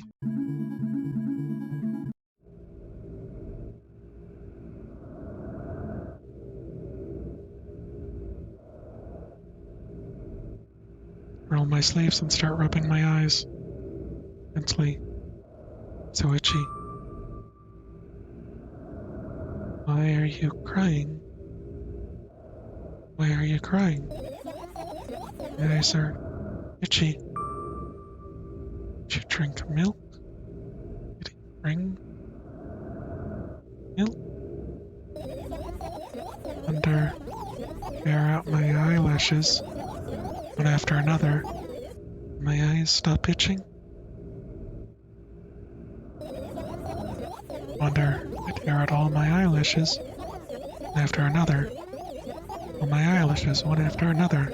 Roll my sleeves and start rubbing my eyes. Intensely. So itchy. Why are you crying? Why are you crying? My eyes are itchy. Did you drink milk? Did you bring milk? Wonder, tear out my eyelashes, one after another. My eyes stop itching. Wonder, I tear out all my eyelashes, one after another. All my eyelashes, one after another.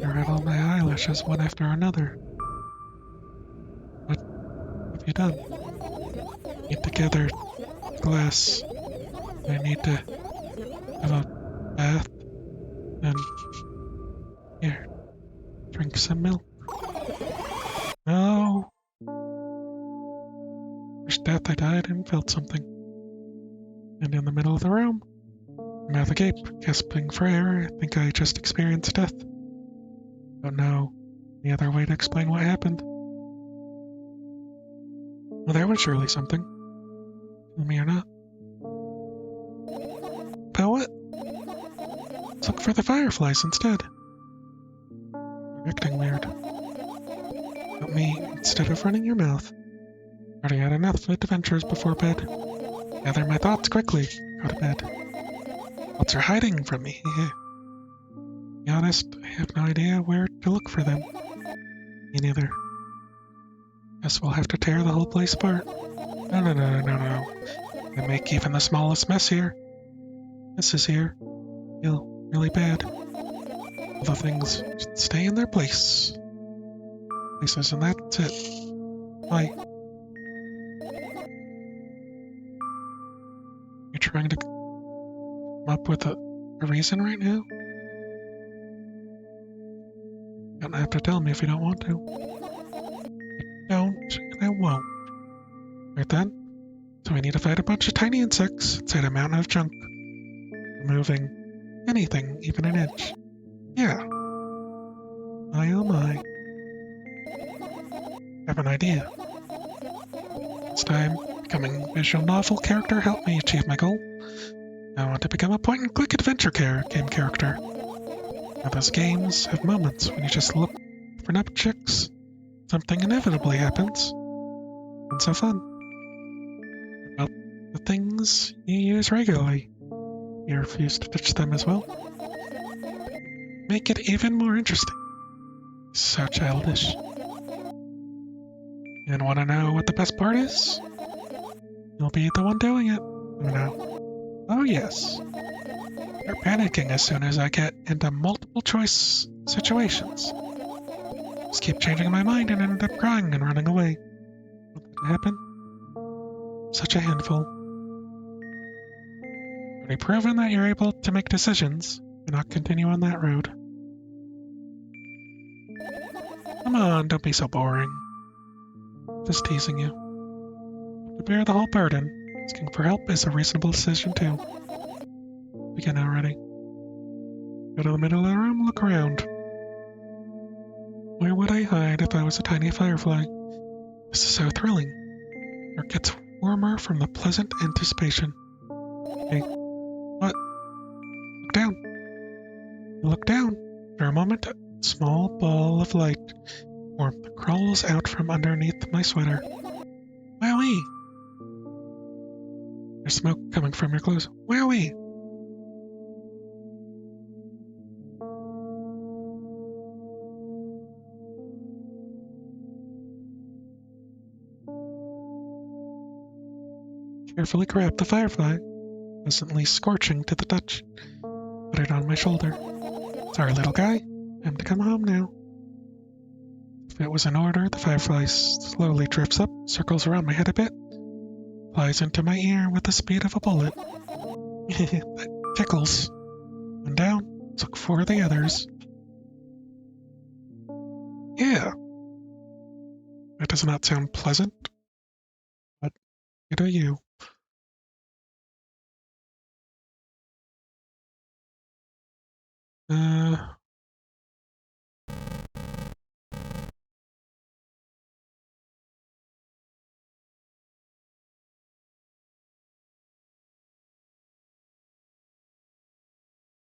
Tear out all my eyelashes, one after another. What have you done? Need to gather glass. I need to have a bath. And here, drink some milk. No. First death I died and felt something. And in the middle of the room, mouth agape, gasping for air, I think I just experienced death. Don't know any other way to explain what happened. Well, there was surely something. Tell me or not. But what? Let's look for the fireflies instead. You're acting weird. Help me instead of running your mouth. Already had enough adventures before bed. Gather my thoughts quickly. Go to bed. Thoughts are hiding from me. To be honest, I have no idea where to look for them. Me neither. Guess we'll have to tear the whole place apart. No. They make even the smallest mess here. Messes here feel really bad. All the things should stay in their place. Places, and that's it. Why? You're trying to come up with a reason right now? You don't have to tell me if you don't want to. I don't, and I won't. Right then? So we need to fight a bunch of tiny insects inside a mountain of junk. Removing anything, even an inch. Yeah. My oh my. have an idea. This time, becoming a visual novel character helped me achieve my goal. I want to become a point-and-click adventure game character. Now, those games have moments when you just look for an objects, something inevitably happens. And so fun. About the things you use regularly. You refuse to touch them as well. Make it even more interesting. So childish. And want to know what the best part is? You'll be the one doing it. You know. Oh yes. You're panicking as soon as I get into multiple choice situations. Just keep changing my mind and end up crying and running away. Want that to happen? Such a handful. Already proven that you're able to make decisions and not continue on that road. Come on, don't be so boring. Just teasing you. To bear the whole burden, asking for help is a reasonable decision too. Begin already. Go to the middle of the room, look around. Where would I hide if I was a tiny firefly? This is so thrilling. It gets warmer from the pleasant anticipation. Hey, what? Look down. You look down. For a moment, a small ball of light warmth crawls out from underneath my sweater. Wowee! There's smoke coming from your clothes. Wowee! Carefully grab the firefly, pleasantly scorching to the touch. Put it on my shoulder. Sorry, little guy. Time to come home now. If it was in order, the firefly slowly drifts up, circles around my head a bit, flies into my ear with the speed of a bullet. That tickles. And down, look for the others. Yeah. That does not sound pleasant, but you do you.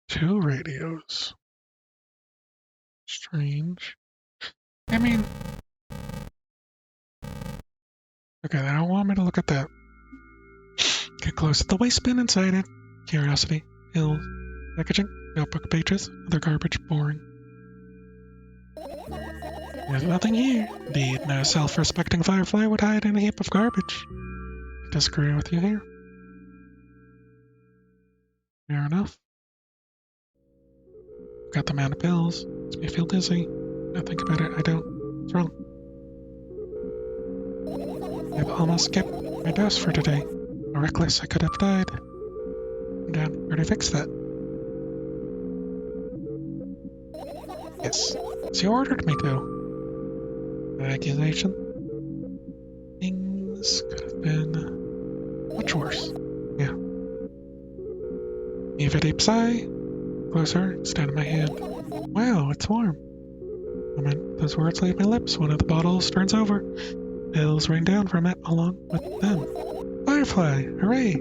Two radios. Strange. I mean... Okay, they don't want me to look at that. Get close to the waste bin inside it. Curiosity. Pills. Packaging. Notebook pages. Other garbage. Boring. There's nothing here. Indeed, no self-respecting firefly would hide in a heap of garbage. I disagree with you here. Fair enough. Got the amount of pills. Makes me feel dizzy. Now think about it, I don't. What's wrong? I've almost skipped my dose for today. So reckless, I could have died. I'm down. Already fixed that. Yes. So you ordered me to. An accusation? Things could have been much worse. Yeah. Heave a deep sigh. Closer, stand in my hand. Wow, it's warm. Moment, those words leave my lips. One of the bottles turns over. Pills rain down from it along with them. Firefly! Hooray!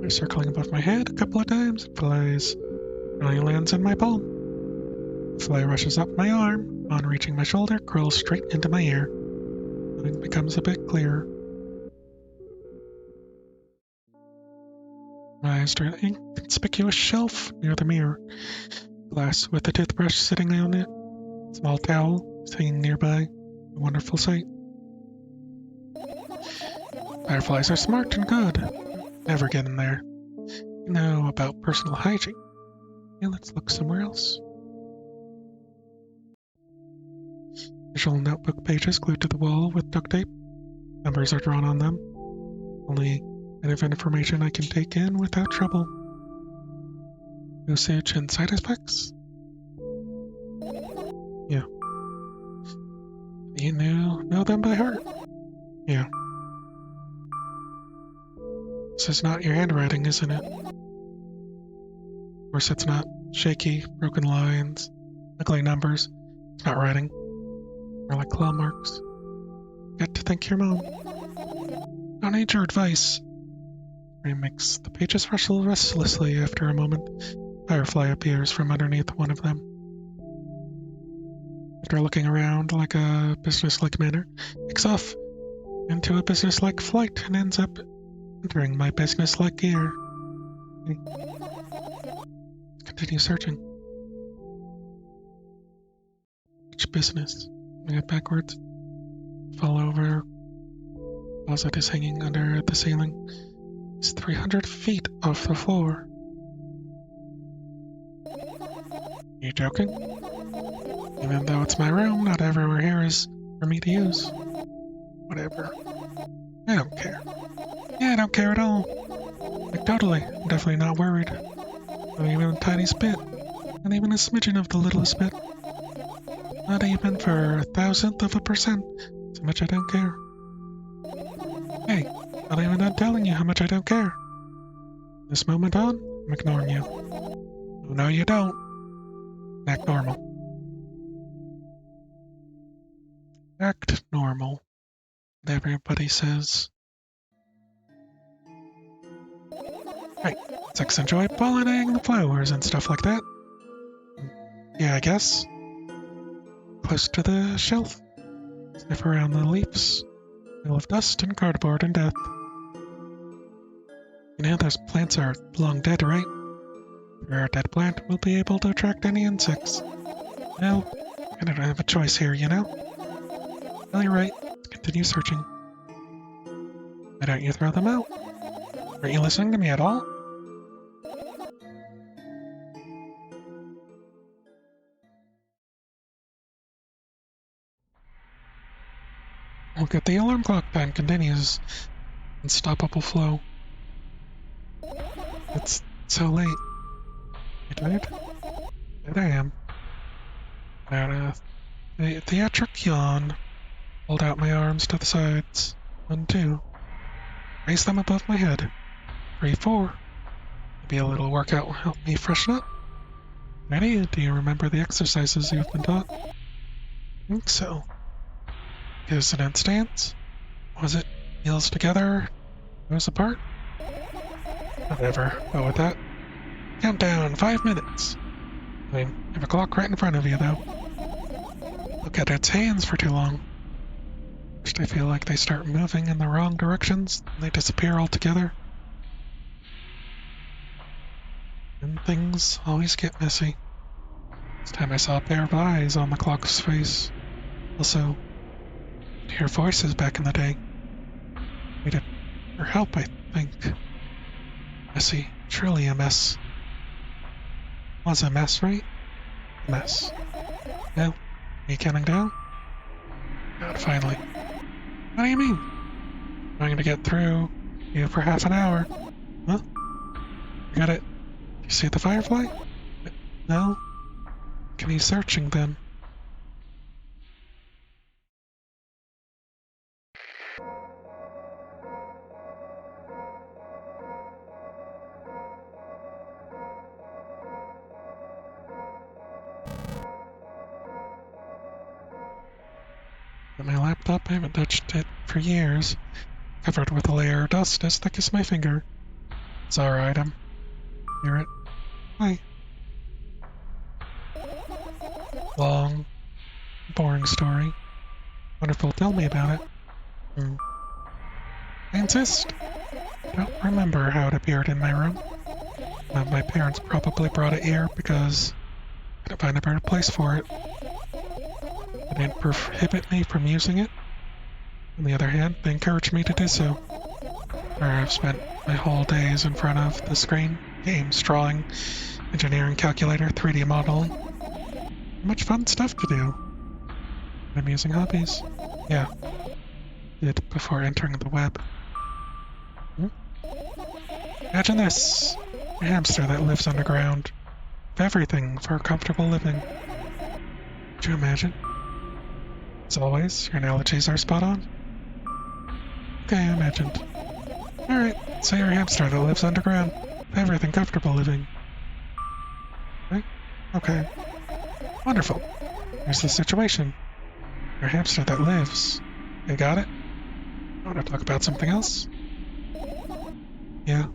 They're circling above my head a couple of times. It flies. Finally lands in my palm. The fly rushes up my arm. On reaching my shoulder, curls straight into my ear. Something becomes a bit clearer. My eyes to an inconspicuous shelf near the mirror. Glass with a toothbrush sitting on it. Small towel hanging nearby. A wonderful sight. Fireflies are smart and good. Never get in there. You know about personal hygiene. Yeah, let's look somewhere else. Visual notebook pages glued to the wall with duct tape. Numbers are drawn on them. Only kind of information I can take in without trouble. Usage and side effects? Yeah. You know them by heart? Yeah. This is not your handwriting, isn't it? Of course it's not. Shaky, broken lines, ugly numbers. It's not writing. More like claw marks. Get to thank your mom. Don't need your advice. Scream makes the pages rustle restlessly. After a moment, Firefly appears from underneath one of them. After looking around like a businesslike manner, takes off into a businesslike flight and ends up entering my businesslike ear. Continue searching. Which business? I get backwards. Fall over. Closet is hanging under the ceiling. It's 300 feet off the floor. You joking? Even though it's my room, not everywhere here is for me to use. Whatever. I don't care. Yeah, I don't care at all. Like, totally. I'm definitely not worried. Not even a tiny bit. Not even a smidgen of the littlest bit. Not even for 1,000%. So much I don't care. Hey, not even done telling you how much I don't care. This moment on, I'm ignoring you. Oh, no, you don't. Act normal. Act normal. And everybody says. Right, let's enjoy pollinating the flowers and stuff like that. Yeah, I guess. Close to the shelf. Sniff around the leaves. Full of dust and cardboard and death. You know those plants are long dead, right? If you're a dead plant, we'll be able to attract any insects. Well, I don't have a choice here, you know? Well, you're right. Let's continue searching. Why don't you throw them out? Aren't you listening to me at all? Look at the alarm clock time continues. Unstoppable flow. It's so late. You tired? That I am. About a theatric yawn. Hold out my arms to the sides. 1, 2. Raise them above my head. 3, 4. Maybe a little workout will help me freshen up. Ready? Do you remember the exercises you've been taught? I think so. Dissonant stance? Was it heels together, toes apart? Whatever. Go with that. Countdown, 5 minutes. I mean, you have a clock right in front of you, though. Look at its hands for too long. First I feel like they start moving in the wrong directions, and they disappear altogether. And things always get messy. This time I saw a pair of eyes on the clock's face. Also, hear voices back in the day. Needed for help, I think. Messy. Truly a mess. Was a mess, right? A mess. Now, are you counting down? God, finally. What do you mean? I'm going to get through you for half an hour. Huh? You got it. You see the firefly? No? Can you searching then? At my laptop, I haven't touched it for years. Covered with a layer of dust as thick as my finger. It's alright, I'm... Hear it? Hi. Long, boring story. Wonderful, tell me about it. I insist. I don't remember how it appeared in my room. My parents probably brought it here because I couldn't find a better place for it. They didn't prohibit me from using it. On the other hand, they encouraged me to do so. Where I've spent my whole days in front of the screen, games, drawing, engineering, calculator, 3D modeling. Much fun stuff to do. Amusing hobbies. Yeah. Did before entering the web. Imagine this. A hamster that lives underground. With everything for a comfortable living. Could you imagine? As always, your analogies are spot on. Okay, I imagined. Alright, so you're a hamster that lives underground. With everything comfortable living. Right? Okay. Wonderful. Here's the situation. You're a hamster that lives I got it. I want to talk about something else. Yeah.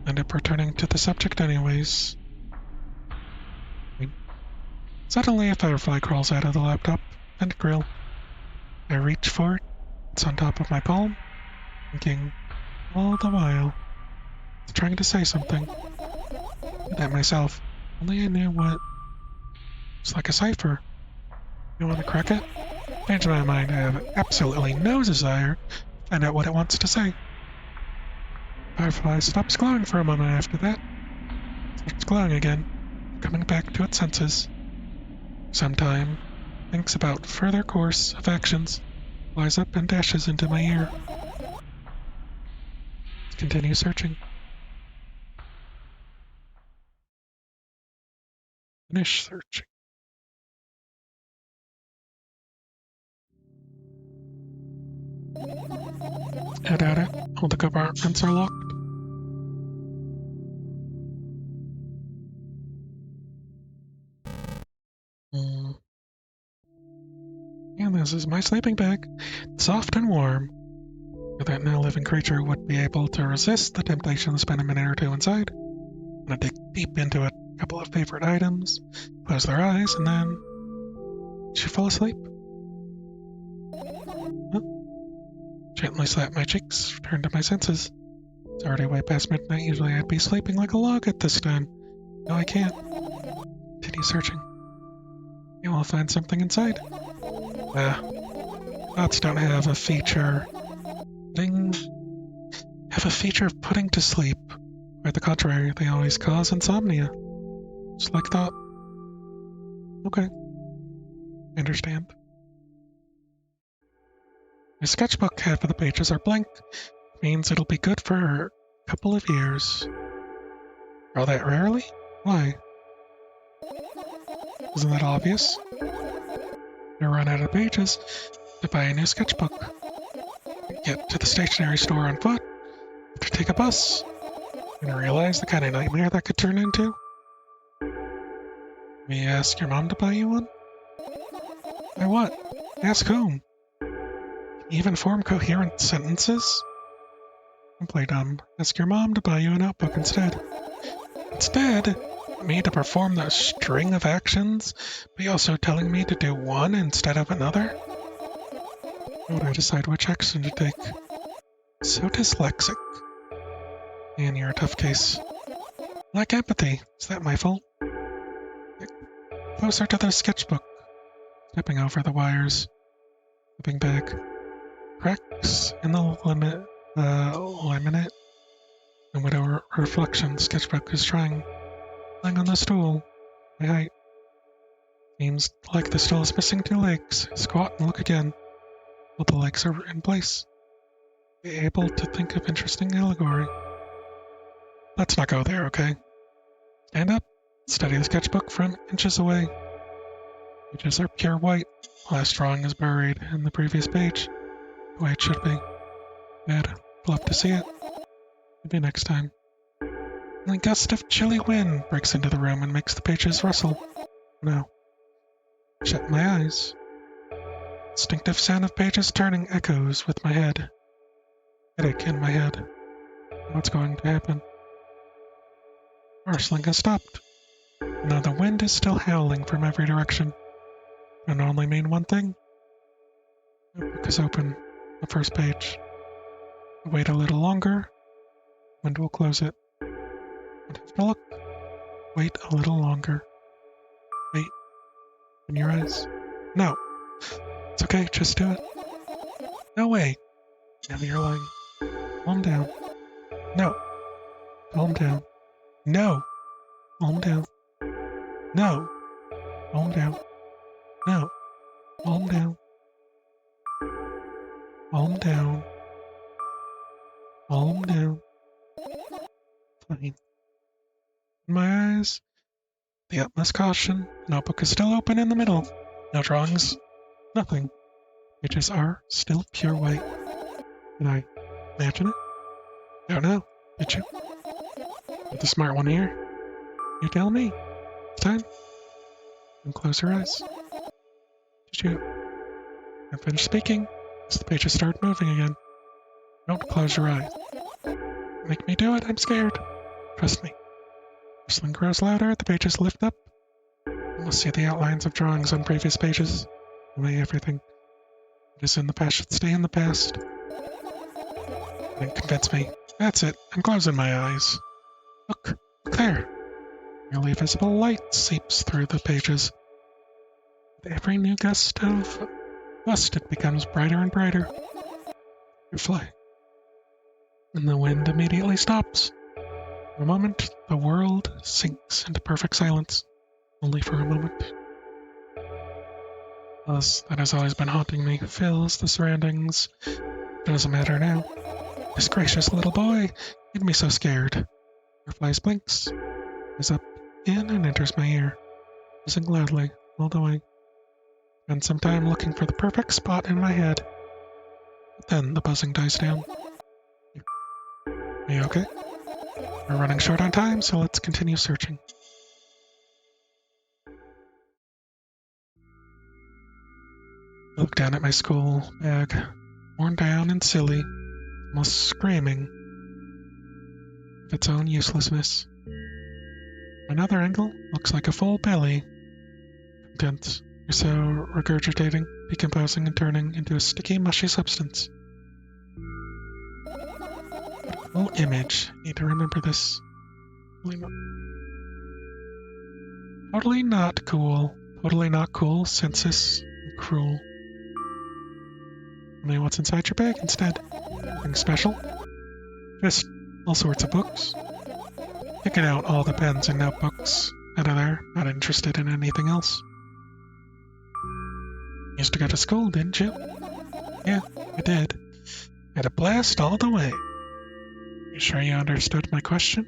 End up returning to the subject anyways. Suddenly a firefly crawls out of the laptop and grill. I reach for it. It's on top of my palm, thinking all the while. It's trying to say something. And at myself. Only I knew what. It's like a cipher. You want to crack it? Change my mind. I have absolutely no desire to find out what it wants to say. Firefly stops glowing for a moment after that. Starts glowing again, coming back to its senses. Sometime, thinks about further course of actions, flies up and dashes into my ear. Continue searching. Finish searching. I doubt it. All the compartments are locked. And this is my sleeping bag. Soft and warm. That now living creature would be able to resist the temptation to spend a minute or two inside. I'm gonna dig deep into it. A couple of favorite items, close their eyes, and then she fall asleep. Huh? Gently slap my cheeks, return to my senses. It's already way past midnight. Usually I'd be sleeping like a log at this time. No, I can't. Continue searching. You will find something inside. Thoughts don't have a feature. Have a feature of putting to sleep. Quite the contrary, they always cause insomnia. Just like thought. Okay. I understand. My sketchbook, half of the pages are blank. Means it'll be good for a couple of years. Oh, that rarely? Why? Isn't that obvious? I run out of pages to buy a new sketchbook. Get to the stationery store on foot. To take a bus. And realize the kind of nightmare that could turn into. May I ask your mom to buy you one? Why what? Ask whom? Can you even form coherent sentences? Don't play dumb. Ask your mom to buy you a notebook instead. Instead? Me to perform the string of actions, but you also telling me to do one instead of another? How would I decide which action to take? So dyslexic. Man, you're a tough case. Lack empathy. Is that my fault? Closer to the sketchbook. Stepping over the wires. Stepping back. Cracks in the laminate. And with a reflection, sketchbook is trying. Lying on the stool. My height. Seems like the stool is missing two legs. Squat and look again. Well, the legs are in place. Be able to think of interesting allegory. Let's not go there, okay? Stand up. Study the sketchbook from inches away. Pages are pure white. The last drawing is buried in the previous page. The way it should be. Bad. Love to see it. Maybe next time. And a gust of chilly wind breaks into the room and makes the pages rustle. No. Shut my eyes. Instinctive sound of pages turning echoes with my head. Headache in my head. What's going to happen? Rustling has stopped. Now the wind is still howling from every direction. It can only mean one thing. The book is open. The first page. Wait a little longer. Wind will close it. Don't have to look. Wait a little longer. Wait. Open your eyes. No. It's okay, just do it. No way. Now you're lying. Calm down. No. Calm down. No. Calm down. No. Calm down. No. Calm down. Calm down. Calm down. Fine. In my eyes, the utmost caution. The notebook is still open in the middle. No drawings. Nothing. Pages are still pure white. Did I imagine it? Don't know. Did you? You're the smart one here. You tell me. It's time. And close your eyes. Did you I finish speaking as the pages start moving again. Don't close your eyes. Make me do it, I'm scared. Trust me. Whistling grows louder, the pages lift up. You will see the outlines of drawings on previous pages. The way everything that is in the past should stay in the past. And convince me. That's it, I'm closing my eyes. Look there. Nearly visible light seeps through the pages. With every new gust of dust, it becomes brighter and brighter. You fly. And the wind immediately stops. For a moment, the world sinks into perfect silence. Only for a moment. Buzz that has always been haunting me fills the surroundings. It doesn't matter now. This gracious little boy made me so scared. Fireflies blinks, is up in and enters my ear, buzzing loudly all the way. Spend some time looking for the perfect spot in my head. But then the buzzing dies down. Are you okay? We're running short on time, so let's continue searching. I look down at my school bag, worn down and silly, almost screaming of its own uselessness. Another angle looks like a full belly. Contents are so regurgitating, decomposing, and turning into a sticky, mushy substance. What a cool image. Need to remember this. Totally not cool. Totally not cool, senseless, and cruel. Tell me what's inside your bag instead. Anything special? Just all sorts of books. Picking out all the pens and notebooks out of there. Not interested in anything else. Used to go to school, didn't you? Yeah, I did. Had a blast all the way. You sure you understood my question?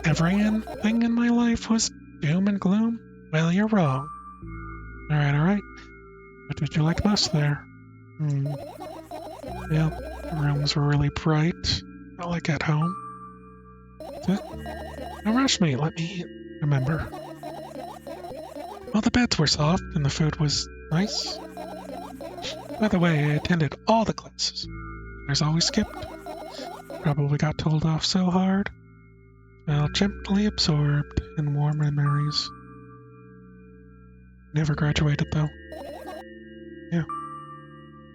Everything in my life was doom and gloom? Well, you're wrong. Alright. What did you like most there? Yeah, the rooms were really bright. Not like at home. That's it. Don't rush me, let me remember. Well, the beds were soft and the food was nice. By the way, I attended all the classes. There's always skipped. Probably got told off so hard. Well, gently absorbed in warm memories. Never graduated though. Yeah.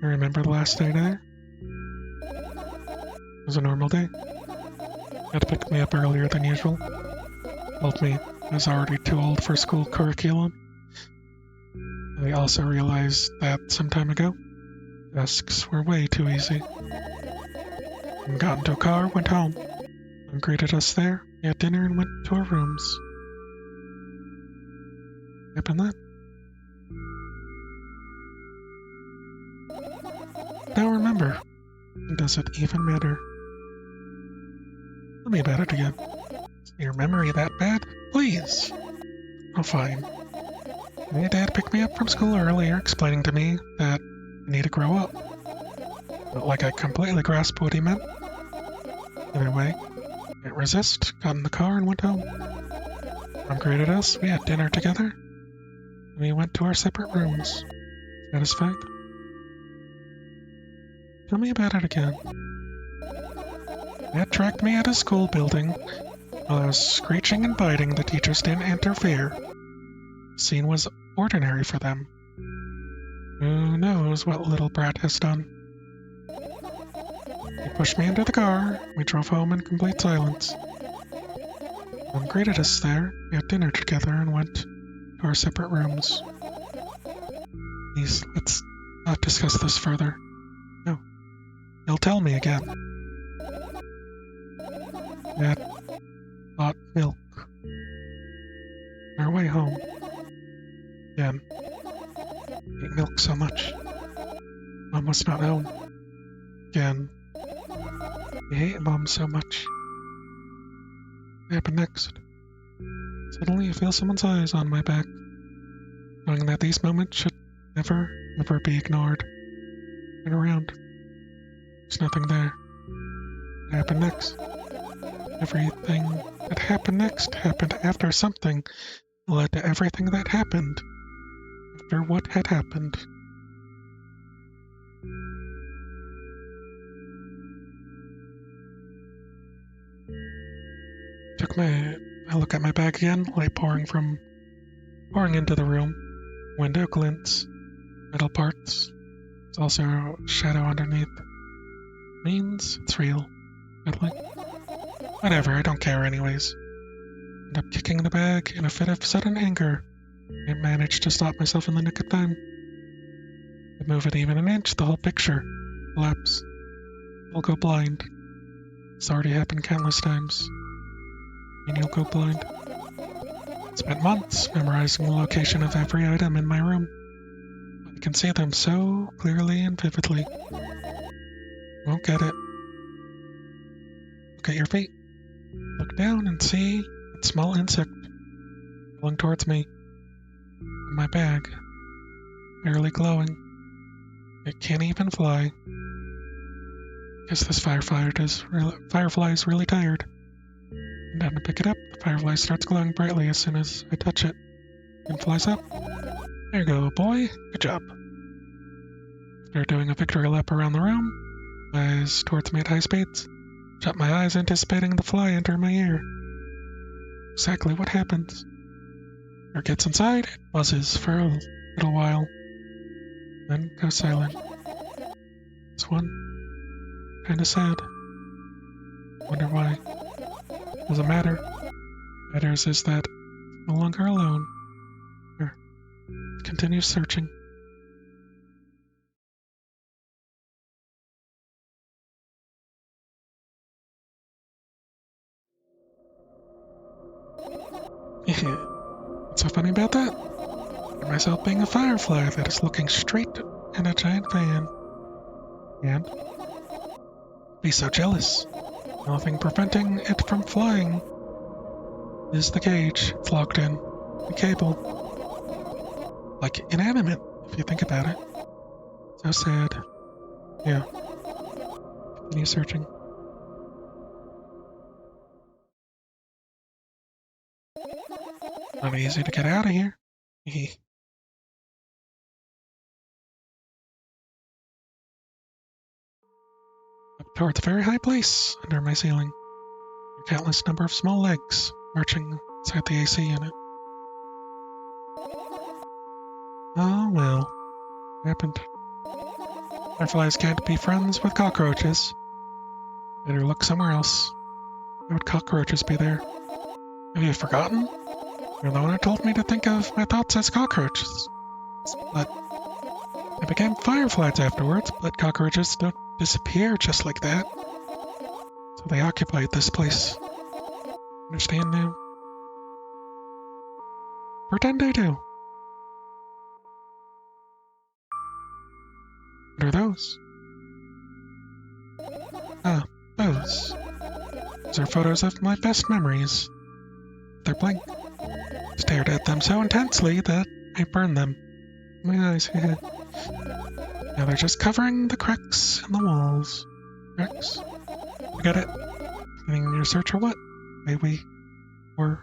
I remember the last day there. It was a normal day. Had to pick me up earlier than usual. Told me I was already too old for school curriculum. I also realized that some time ago, desks were way too easy. And got into a car, went home. Mom greeted us there, we had dinner and went to our rooms. Happened that? Don't remember. Does it even matter? Tell me about it again. Is your memory that bad? Please! Oh, fine. My dad picked me up from school earlier, explaining to me that I need to grow up. Not like I completely grasped what he meant. Either way, I didn't resist, got in the car and went home. Mom greeted us, we had dinner together, and we went to our separate rooms. Satisfied? Tell me about it again. Dad tracked me out of school building. While I was screeching and biting, the teachers didn't interfere. The scene was ordinary for them. Who knows what little brat has done? He pushed me into the car. We drove home in complete silence. Mom greeted us there. We had dinner together and went to our separate rooms. Please, let's not discuss this further. No. He'll tell me again. Dad bought milk. On our way home. Again. I ate milk so much. Mom was not home. Again. I hate Mom so much. What happened next? Suddenly I feel someone's eyes on my back, knowing that these moments should never, ever be ignored. Turn around. There's nothing there. What happened next? Everything that happened next happened after something that led to everything that happened. after what had happened. I look at my bag again, light pouring into the room. Window glints, metal parts. There's also a shadow underneath. Means it's real. Meddling. Whatever, I don't care anyways. End up kicking the bag in a fit of sudden anger. I managed to stop myself in the nick of time. I move it even an inch, the whole picture collapse. I'll go blind. It's already happened countless times. And you'll go blind. Spent months memorizing the location of every item in my room. I can see them so clearly and vividly. Won't get it. Look at your feet. Look down and see that small insect crawling towards me. In my bag. Barely glowing. It can't even fly. Guess this firefly is really tired. And then to pick it up, the firefly starts glowing brightly as soon as I touch it. And flies up. There you go, boy. Good job. After doing a victory lap around the room, flies towards me at high speeds. Shut my eyes, anticipating the fly enter my ear. Exactly what happens. Or gets inside, it buzzes for a little while, then goes silent. This one, kinda sad. Wonder why. Doesn't matter. Matters is that I'm no longer alone. Here, continue searching. What's so funny about that? I myself being a firefly that is looking straight at a giant fan. And be so jealous. Nothing preventing it from flying. Is the cage. It's locked in. The cable. Like inanimate, if you think about it. So sad. Yeah. Continue searching. Not easy to get out of here. Up towards a very high place under my ceiling. A countless number of small legs marching inside the AC unit. Oh well. What happened? Fireflies can't be friends with cockroaches. Better look somewhere else. Why would cockroaches be there? Have you forgotten? You're the one who told me to think of my thoughts as cockroaches. But I became fireflies afterwards, but cockroaches don't disappear just like that. So they occupied this place. Understand now? Pretend I do. What are those? Ah, those. Those are photos of my best memories. They're blank. Stared at them so intensely that I burned them. My eyes. Now they're just covering the cracks in the walls. Cracks? You got it? Getting your search or what? Maybe. Or.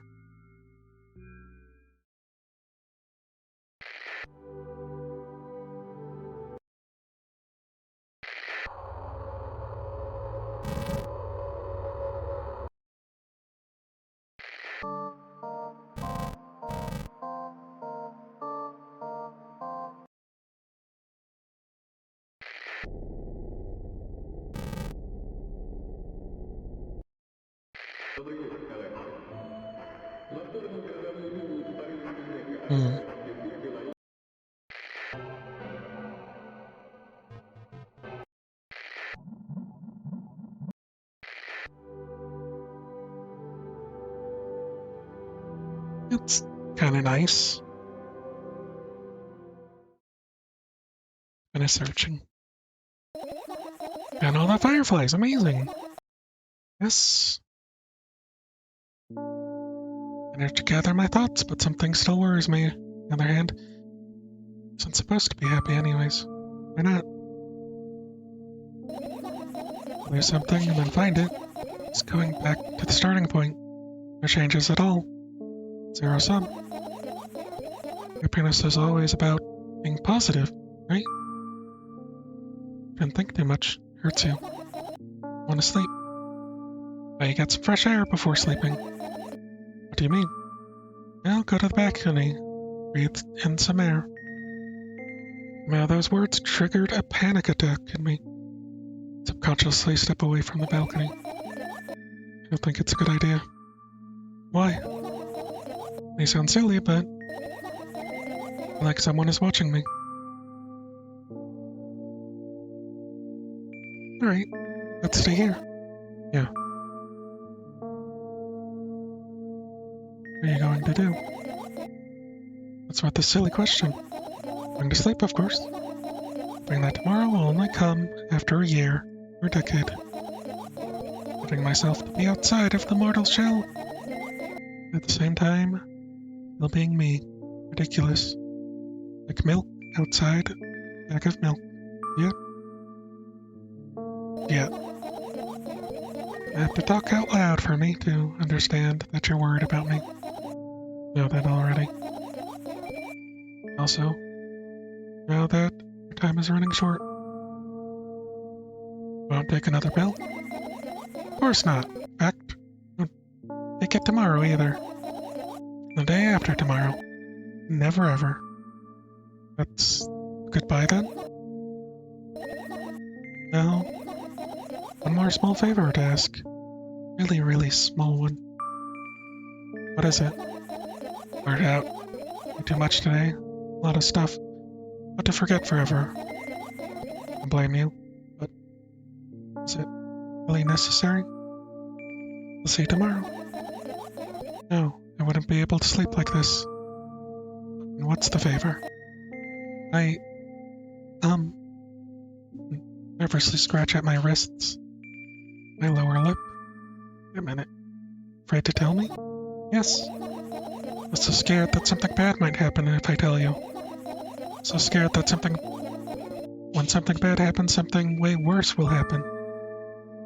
It's kind of nice. Finish searching. And all the fireflies, amazing. Yes. Managed to gather my thoughts, but something still worries me. On the other hand, isn't supposed to be happy anyways. Why not? Lose something and then find it. It's going back to the starting point. No changes at all. Zero sum. Happiness is always about being positive, right? Didn't think too much. Hurts you. Want to sleep? But you get some fresh air before sleeping. What do you mean? Well, go to the balcony. Breathe in some air. Now those words triggered a panic attack in me. Subconsciously step away from the balcony. I don't think it's a good idea. Why? May sound silly, but like someone is watching me. Alright, let's stay here. Yeah. What are you going to do? That's what the silly question. Going to sleep, of course. Doing that tomorrow will only come after a year or decade. Letting myself to be outside of the mortal shell. At the same time, still being me. Ridiculous. Like milk outside, bag of milk. Yep. Yep. I have to talk out loud for me to understand that you're worried about me. Know that already. Also, now that your time is running short. Won't take another pill? Of course not. In fact, won't take it tomorrow either. The day after tomorrow. Never ever. That's goodbye then? Now, one more small favor to ask. Really, really small one. What is it? Blurt out. Way too much today. A lot of stuff. What to forget forever. I blame you, but is it really necessary? We'll see tomorrow. No, I wouldn't be able to sleep like this. And what's the favor? I, nervously scratch at my wrists. My lower lip. Wait a minute. Afraid to tell me? Yes. I'm so scared that something bad might happen if I tell you. So scared that when something bad happens, something way worse will happen.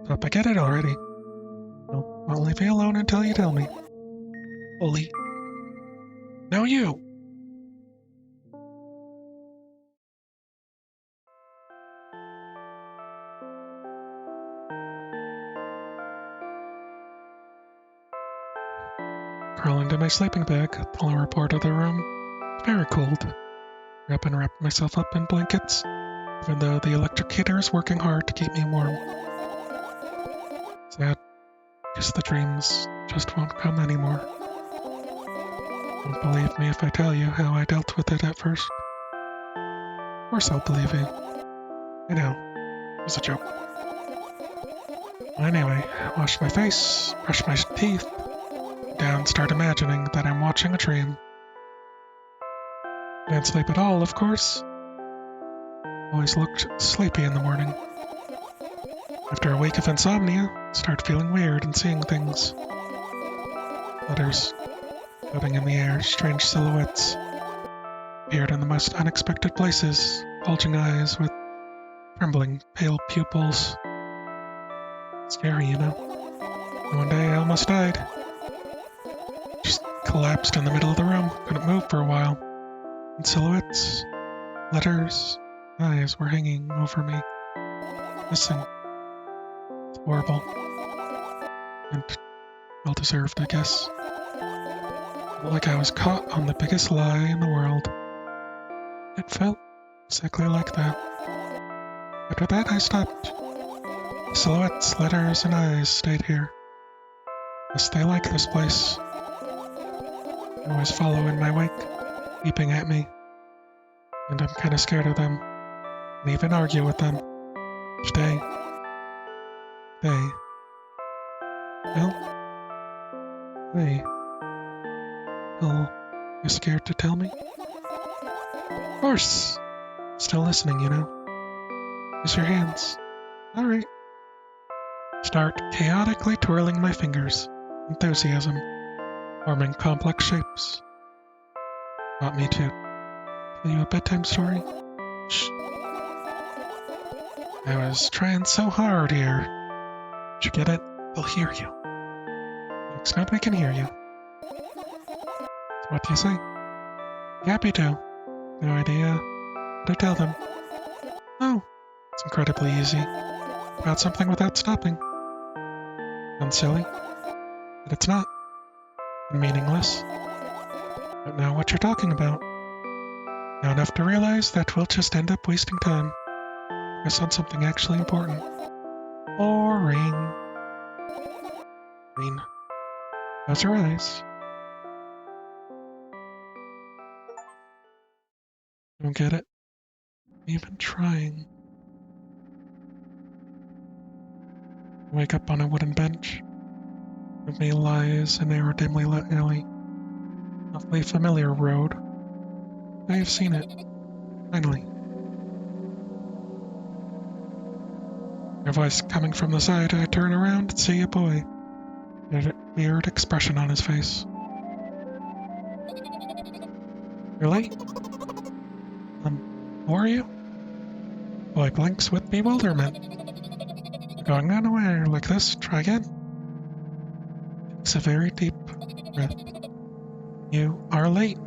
Stop, I get it already. No, I'll leave you alone until you tell me. Holy. Now you! Crawl into my sleeping bag, the lower part of the room. It's very cold. Wrap myself up in blankets, even though the electric heater is working hard to keep me warm. Sad. Guess the dreams just won't come anymore. Won't believe me if I tell you how I dealt with it at first. Of course I'll believe you. I know. It was a joke. Anyway, wash my face, brush my teeth, down, start imagining that I'm watching a dream. Didn't sleep at all, of course. Always looked sleepy in the morning. After a week of insomnia, start feeling weird and seeing things. Letters floating in the air, strange silhouettes appeared in the most unexpected places, bulging eyes with trembling, pale pupils. Scary, you know. And one day I almost died. Just collapsed in the middle of the room, couldn't move for a while. And silhouettes, letters, eyes were hanging over me. Missing. It's horrible. And well-deserved, I guess. Felt like I was caught on the biggest lie in the world. It felt exactly like that. After that, I stopped. The silhouettes, letters, and eyes stayed here. Guess they like this place. They always follow in my wake, peeping at me. And I'm kinda scared of them. And even argue with them. Each day. Well, hey. Well, you scared to tell me? Of course! Still listening, you know. Use your hands. Alright. Start chaotically twirling my fingers. Enthusiasm. Forming complex shapes. Want me to tell you a bedtime story? Shh. I was trying so hard here. Did you get it? They'll hear you. Thanks, nobody can hear you. So what do you say? Be happy to. No idea to tell them? Oh, it's incredibly easy. About something without stopping. Sounds silly, but it's not. And meaningless. Don't know what you're talking about. Know enough to realize that we'll just end up wasting time. Focus on something actually important. Boring. Close your eyes. Don't get it? Even trying. Wake up on a wooden bench. With me lies a narrow, dimly lit alley. Awfully familiar road. I have seen it. Finally. Your voice coming from the side, I turn around and see a boy. A weird expression on his face. You're late? Who are you? Boy blinks with bewilderment. You're going nowhere like this. Try again. Takes a very deep breath. You are late.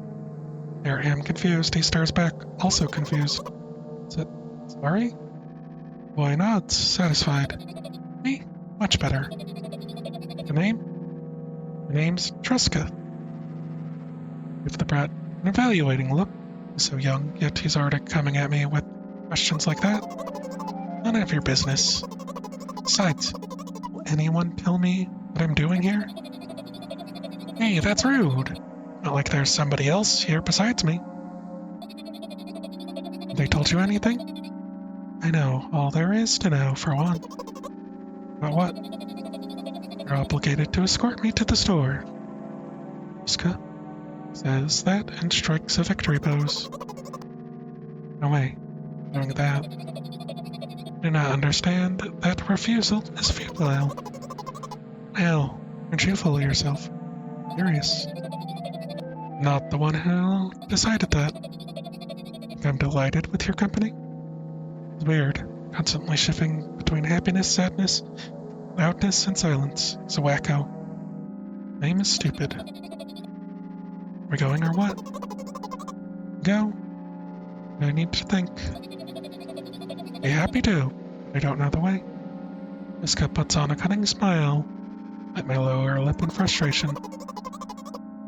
I am confused. He stares back, also confused. Is it sorry? Boy nods, satisfied. Me? Much better. The name? The name's Tresca. Give the brat an evaluating look. He's so young, yet he's already coming at me with questions like that. None of your business. Besides, will anyone tell me what I'm doing here? Hey, that's rude. Not like there's somebody else here besides me. Have they told you anything? I know all there is to know, for one. About what? You're obligated to escort me to the store. Tresca says that and strikes a victory pose. No way. Doing that. I do not understand that refusal is futile. Well, aren't you full of yourself? Curious. Not the one who decided that. I'm delighted with your company. It's weird, constantly shifting between happiness, sadness, loudness, and silence. It's a wacko. Name is stupid. Are we going or what? Go. I need to think. Be happy to. I don't know the way. Tresca puts on a cunning smile. Bite my lower lip in frustration.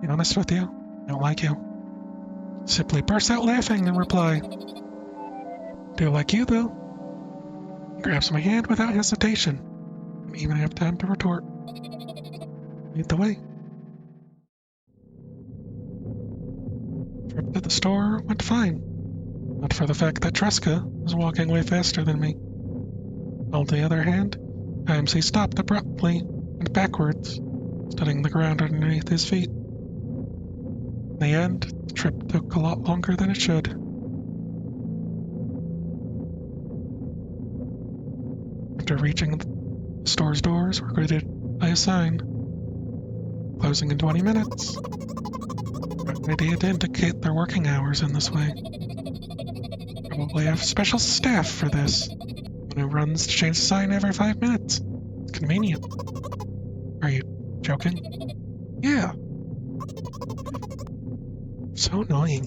Be honest with you, I don't like you. Simply bursts out laughing in reply. Do like you, though. He grabs my hand without hesitation. I don't even have time to retort. Lead the way. Trip to the store went fine. Not for the fact that Tresca was walking way faster than me. On the other hand, times he stopped abruptly and backwards, studying the ground underneath his feet. In the end, the trip took a lot longer than it should. After reaching the store's doors, we're greeted by a sign. Closing in 20 minutes. Good idea to indicate their working hours in this way. Probably have special staff for this. One who runs to change the sign every 5 minutes. It's convenient. Are you joking? Yeah. So annoying.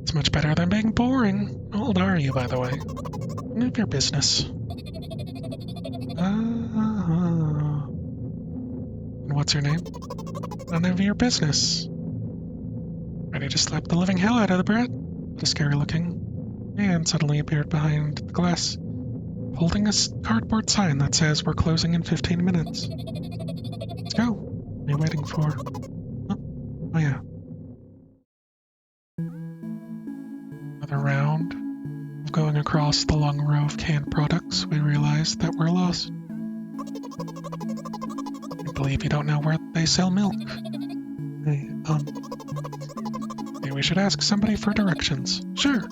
It's much better than being boring. How old are you, by the way? None of your business. And what's your name? None of your business. Ready to slap the living hell out of the brat? But a scary-looking man suddenly appeared behind the glass, holding a cardboard sign that says we're closing in 15 minutes. Let's go. What are you waiting for? Oh yeah. Another round of going across the long row of canned products, we realize that we're lost. I believe you don't know where they sell milk. Hey, maybe we should ask somebody for directions. Sure.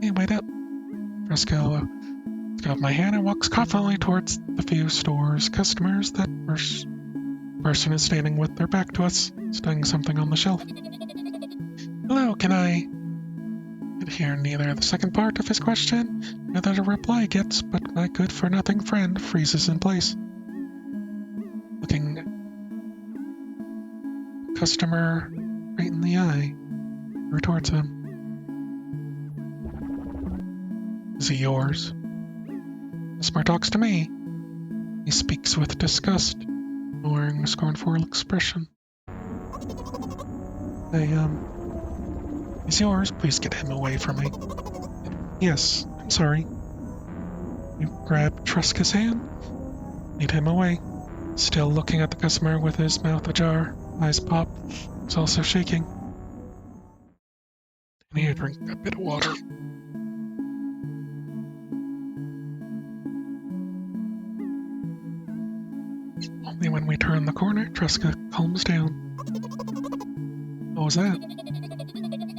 Hey, wait up. Tresca lets go of my hand and walks confidently towards the few stores customers. That person is standing with their back to us, studying something on the shelf. Hello, can I hear neither the second part of his question nor the reply gets, but my good-for-nothing friend freezes in place. Looking customer right in the eye. Over towards him. Is he yours? Ismar talks to me. He speaks with disgust, wearing a scornful expression. He's yours. Please get him away from me. Yes, I'm sorry. You grab Tresca's hand, lead him away. Still looking at the customer with his mouth ajar, eyes pop, he's also shaking. I need to drink a bit of water. Only when we turn the corner, Tresca calms down. What was that?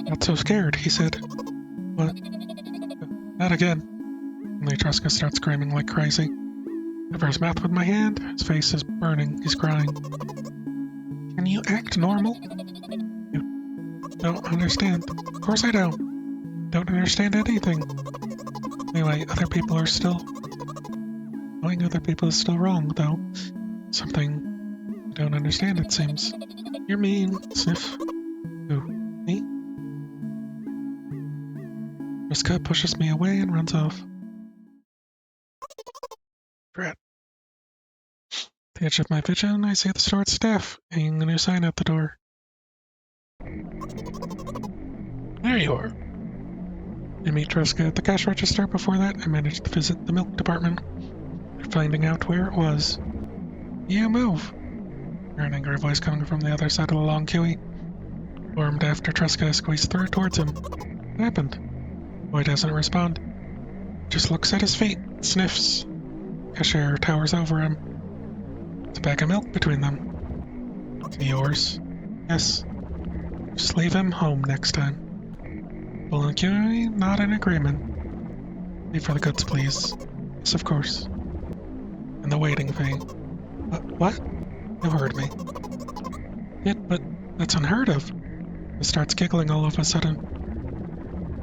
Not so scared, he said. What? Not again. Only Tresca starts screaming like crazy. Cover his mouth with my hand. His face is burning. He's crying. Can you act normal? You don't understand. Of course I don't. Don't understand anything. Anyway, other people are still... Knowing other people is still wrong, though. Something I don't understand, it seems. You're mean, Sniff. Who? Me? Tresca pushes me away and runs off. Drat. At the edge of my vision, I see the store staff hanging a new sign at the door. There you are. I meet Tresca at the cash register. Before that, I managed to visit the milk department. After finding out where it was. You move! I hear an angry voice coming from the other side of the long queue. Formed after Tresca squeezed through towards him. What happened? The boy doesn't respond. Just looks at his feet, sniffs. Cashier towers over him. There's a bag of milk between them. Is it yours? Yes. Just leave him home next time. Bull and Kiwi, not in agreement. Leave for the goods, please. Yes, of course. And the waiting fee. What? You heard me. Yeah, but that's unheard of. He starts giggling all of a sudden.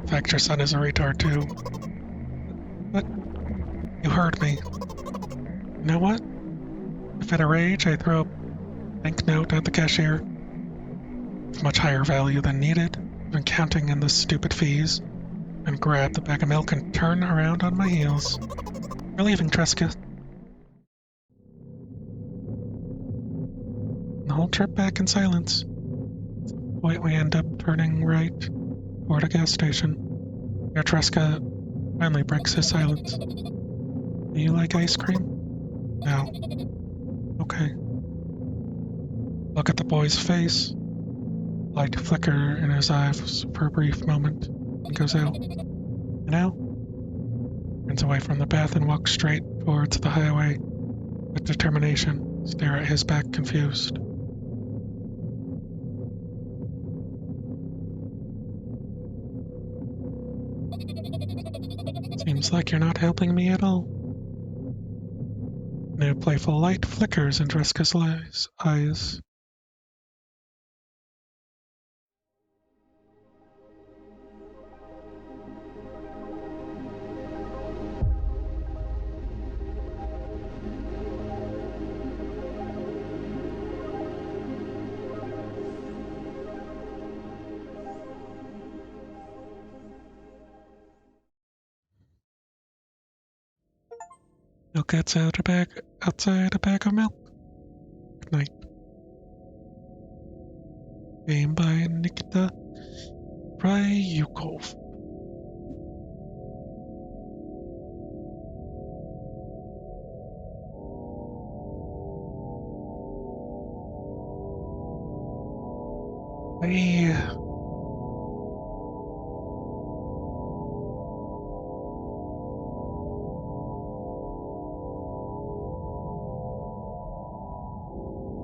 In fact, your son is a retard too. But you heard me. You know what? If at a rage, I throw a banknote at the cashier. Of much higher value than needed, even counting in the stupid fees, and grab the bag of milk and turn around on my heels. We're leaving, Tresca. The whole trip back in silence. At some point we end up turning right toward a gas station. Where Tresca finally breaks his silence. Do you like ice cream? No. Okay. Look at the boy's face. Light flicker in his eyes for a brief moment and goes out. You know? Turns away from the path and walks straight towards the highway with determination. Stare at his back confused. Seems like you're not helping me at all. New playful light flickers in Tresca's eyes. Milk outside a bag of milk. Good night. Game by Nikita Ryukov.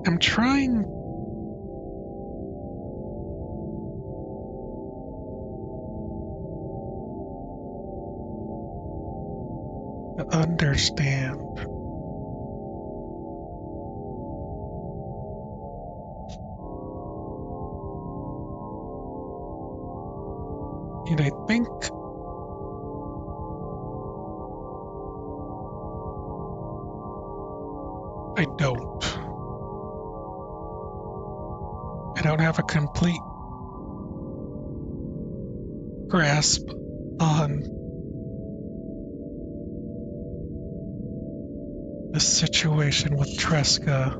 I'm trying to understand. And I think I don't. I don't have a complete grasp on the situation with Tresca,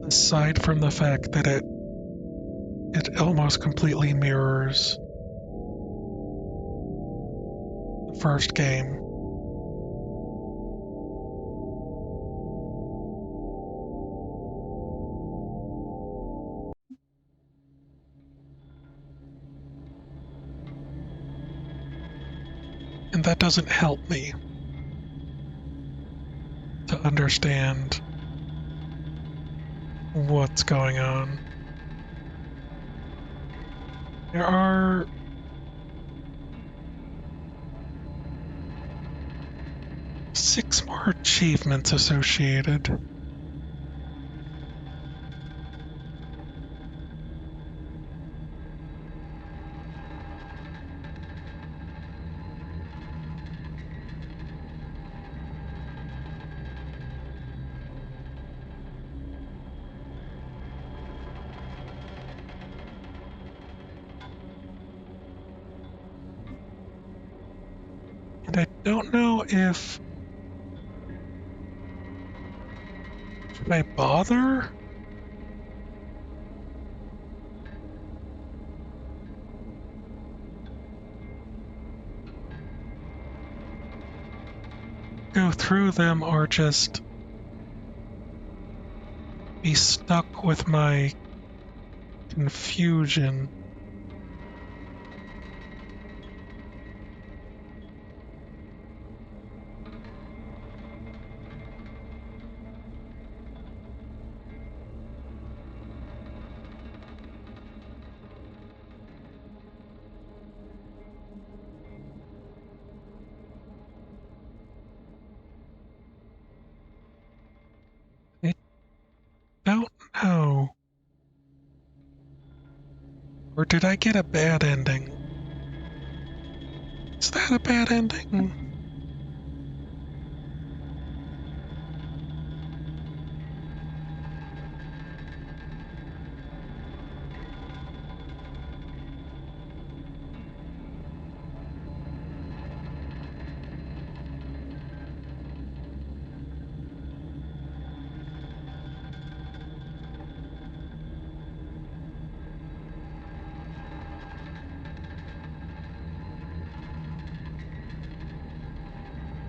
aside from the fact that it almost completely mirrors the first game. And that doesn't help me to understand what's going on. There are six more achievements associated. And I don't know if... Should I bother? Go through them or just be stuck with my confusion? I don't know. Or did I get a bad ending? Is that a bad ending?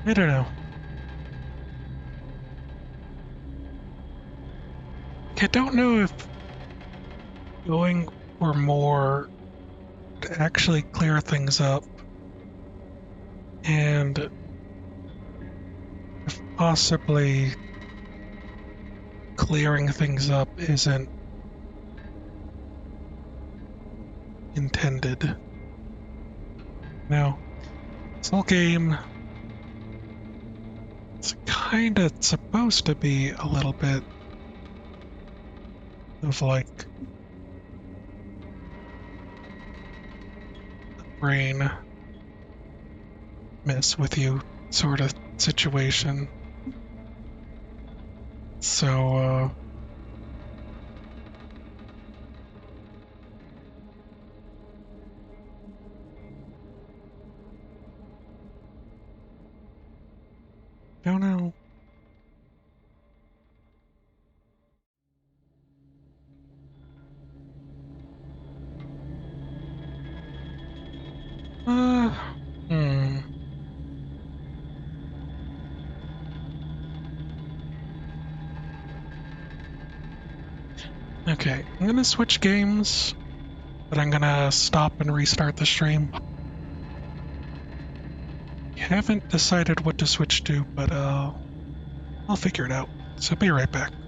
I don't know. I don't know if going for more to actually clear things up, and if possibly clearing things up isn't intended. Now, this whole game, it's kinda supposed to be a little bit of like a brain mess with you sort of situation. So, don't know. Uh, hmm. Okay, I'm gonna switch games, but I'm gonna stop and restart the stream. Haven't decided what to switch to, but I'll figure it out. So be right back.